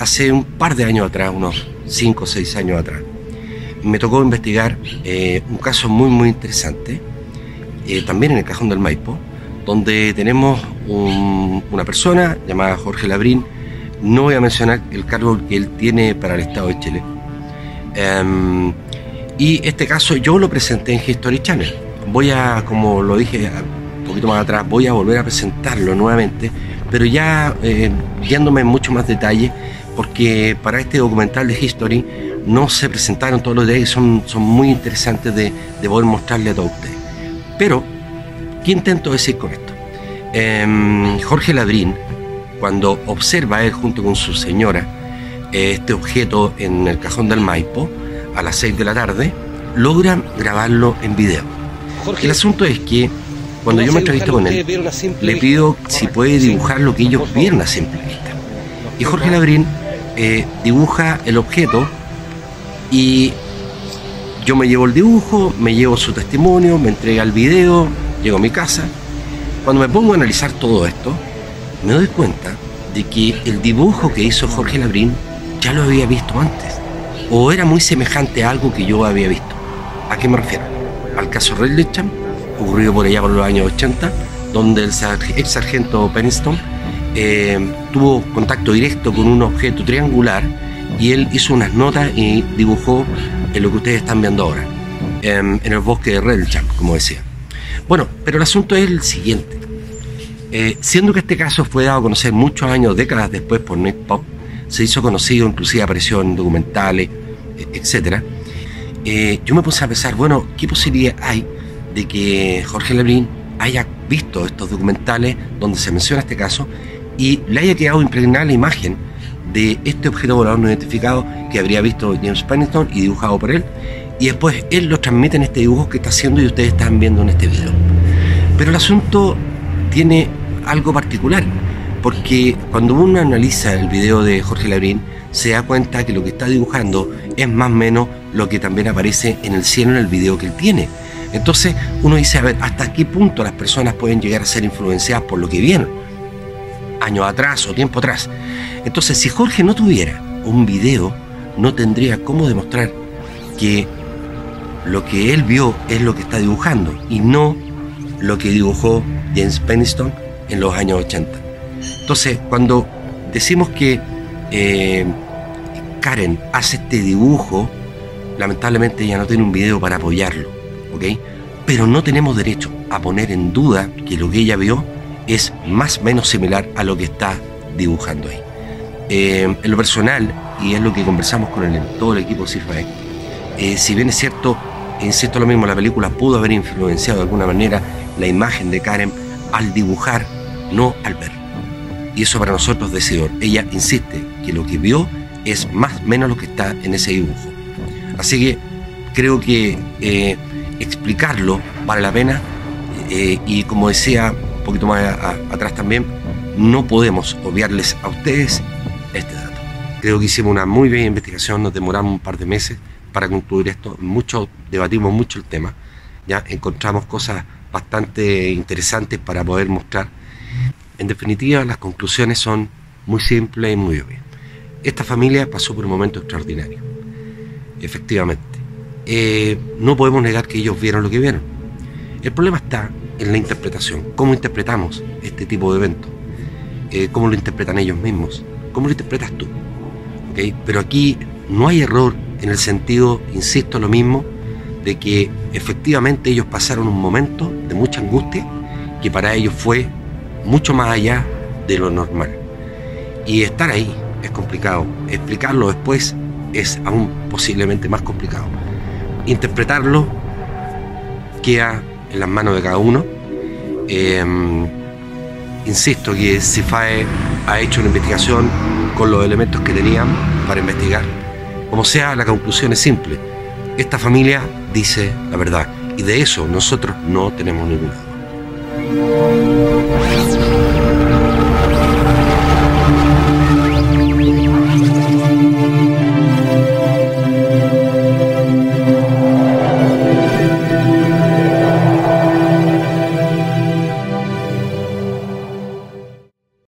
hace un par de años atrás, unos 5 o 6 años atrás, me tocó investigar un caso muy interesante, también en el Cajón del Maipo, donde tenemos una persona llamada Jorge Labrín. No voy a mencionar el cargo que él tiene para el Estado de Chile. Y este caso yo lo presenté en History Channel. Voy a, como lo dije un poquito más atrás, voy a volver a presentarlo nuevamente, pero ya guiándome en mucho más detalle, porque para este documental de History no se presentaron todos los detalles, son muy interesantes de poder mostrarle a todos ustedes. Pero, ¿qué intento decir con esto? Jorge Labrín, cuando observa él junto con su señora este objeto en el Cajón del Maipo a las 6 de la tarde, logran grabarlo en video. Jorge, el asunto es que cuando yo me entrevisté con él, le pido si puede dibujar lo que ellos vieron a simple vista. Y Jorge Labrín dibuja el objeto y yo me llevo el dibujo, me llevo su testimonio, me entrega el video, llego a mi casa. Cuando me pongo a analizar todo esto, me doy cuenta de que el dibujo que hizo Jorge Labrín ya lo había visto antes, o era muy semejante a algo que yo había visto. ¿A qué me refiero? Al caso Redlicham, ocurrido por allá por los años 80, donde el ex sargento Pennington tuvo contacto directo con un objeto triangular y él hizo unas notas y dibujó en lo que ustedes están viendo ahora, en el bosque de Redlicham, como decía. Bueno, pero el asunto es el siguiente. Siendo que este caso fue dado a conocer muchos años, décadas después por Nick Pope, se hizo conocido, inclusive apareció en documentales, etc. Yo me puse a pensar, bueno, ¿qué posibilidad hay de que Jorge Labrín haya visto estos documentales donde se menciona este caso y le haya quedado impregnada la imagen de este objeto volador no identificado que habría visto James Pennington y dibujado por él, y después él lo transmite en este dibujo que está haciendo y ustedes están viendo en este video? Pero el asunto tiene algo particular, porque cuando uno analiza el video de Jorge Labrín se da cuenta que lo que está dibujando es más o menos lo que también aparece en el cielo en el video que él tiene. Entonces uno dice, a ver, ¿hasta qué punto las personas pueden llegar a ser influenciadas por lo que vieron años atrás o tiempo atrás? Entonces, si Jorge no tuviera un video, no tendría cómo demostrar que lo que él vio es lo que está dibujando y no lo que dibujó James Pennington en los años 80. Entonces, cuando decimos que Karen hace este dibujo, lamentablemente ella no tiene un video para apoyarlo, ¿ok? Pero no tenemos derecho a poner en duda que lo que ella vio es más o menos similar a lo que está dibujando ahí. En lo personal, y es lo que conversamos con todo el equipo CIFAE, si bien es cierto, insisto lo mismo, la película pudo haber influenciado de alguna manera la imagen de Karen al dibujar, no al ver. Y eso para nosotros es decidor. Ella insiste que lo que vio es más o menos lo que está en ese dibujo. Así que creo que explicarlo vale la pena, y como decía un poquito más atrás también, no podemos obviarles a ustedes este dato. Creo que hicimos una muy bien investigación, nos demoramos un par de meses para concluir esto, debatimos mucho el tema, ya encontramos cosas bastante interesantes para poder mostrar. En definitiva, las conclusiones son muy simples y muy obvias. Esta familia pasó por un momento extraordinario, efectivamente. No podemos negar que ellos vieron lo que vieron. El problema está en la interpretación, cómo interpretamos este tipo de eventos, cómo lo interpretan ellos mismos, cómo lo interpretas tú, ¿okay? Pero aquí no hay error en el sentido, insisto, lo mismo, de que efectivamente ellos pasaron un momento de mucha angustia que para ellos fue mucho más allá de lo normal. Y estar ahí es complicado, explicarlo después es aún posiblemente más complicado. Interpretarlo queda en las manos de cada uno. Insisto que CIFAE ha hecho una investigación con los elementos que tenían para investigar. Como sea, la conclusión es simple: esta familia dice la verdad, y de eso nosotros no tenemos ninguna duda.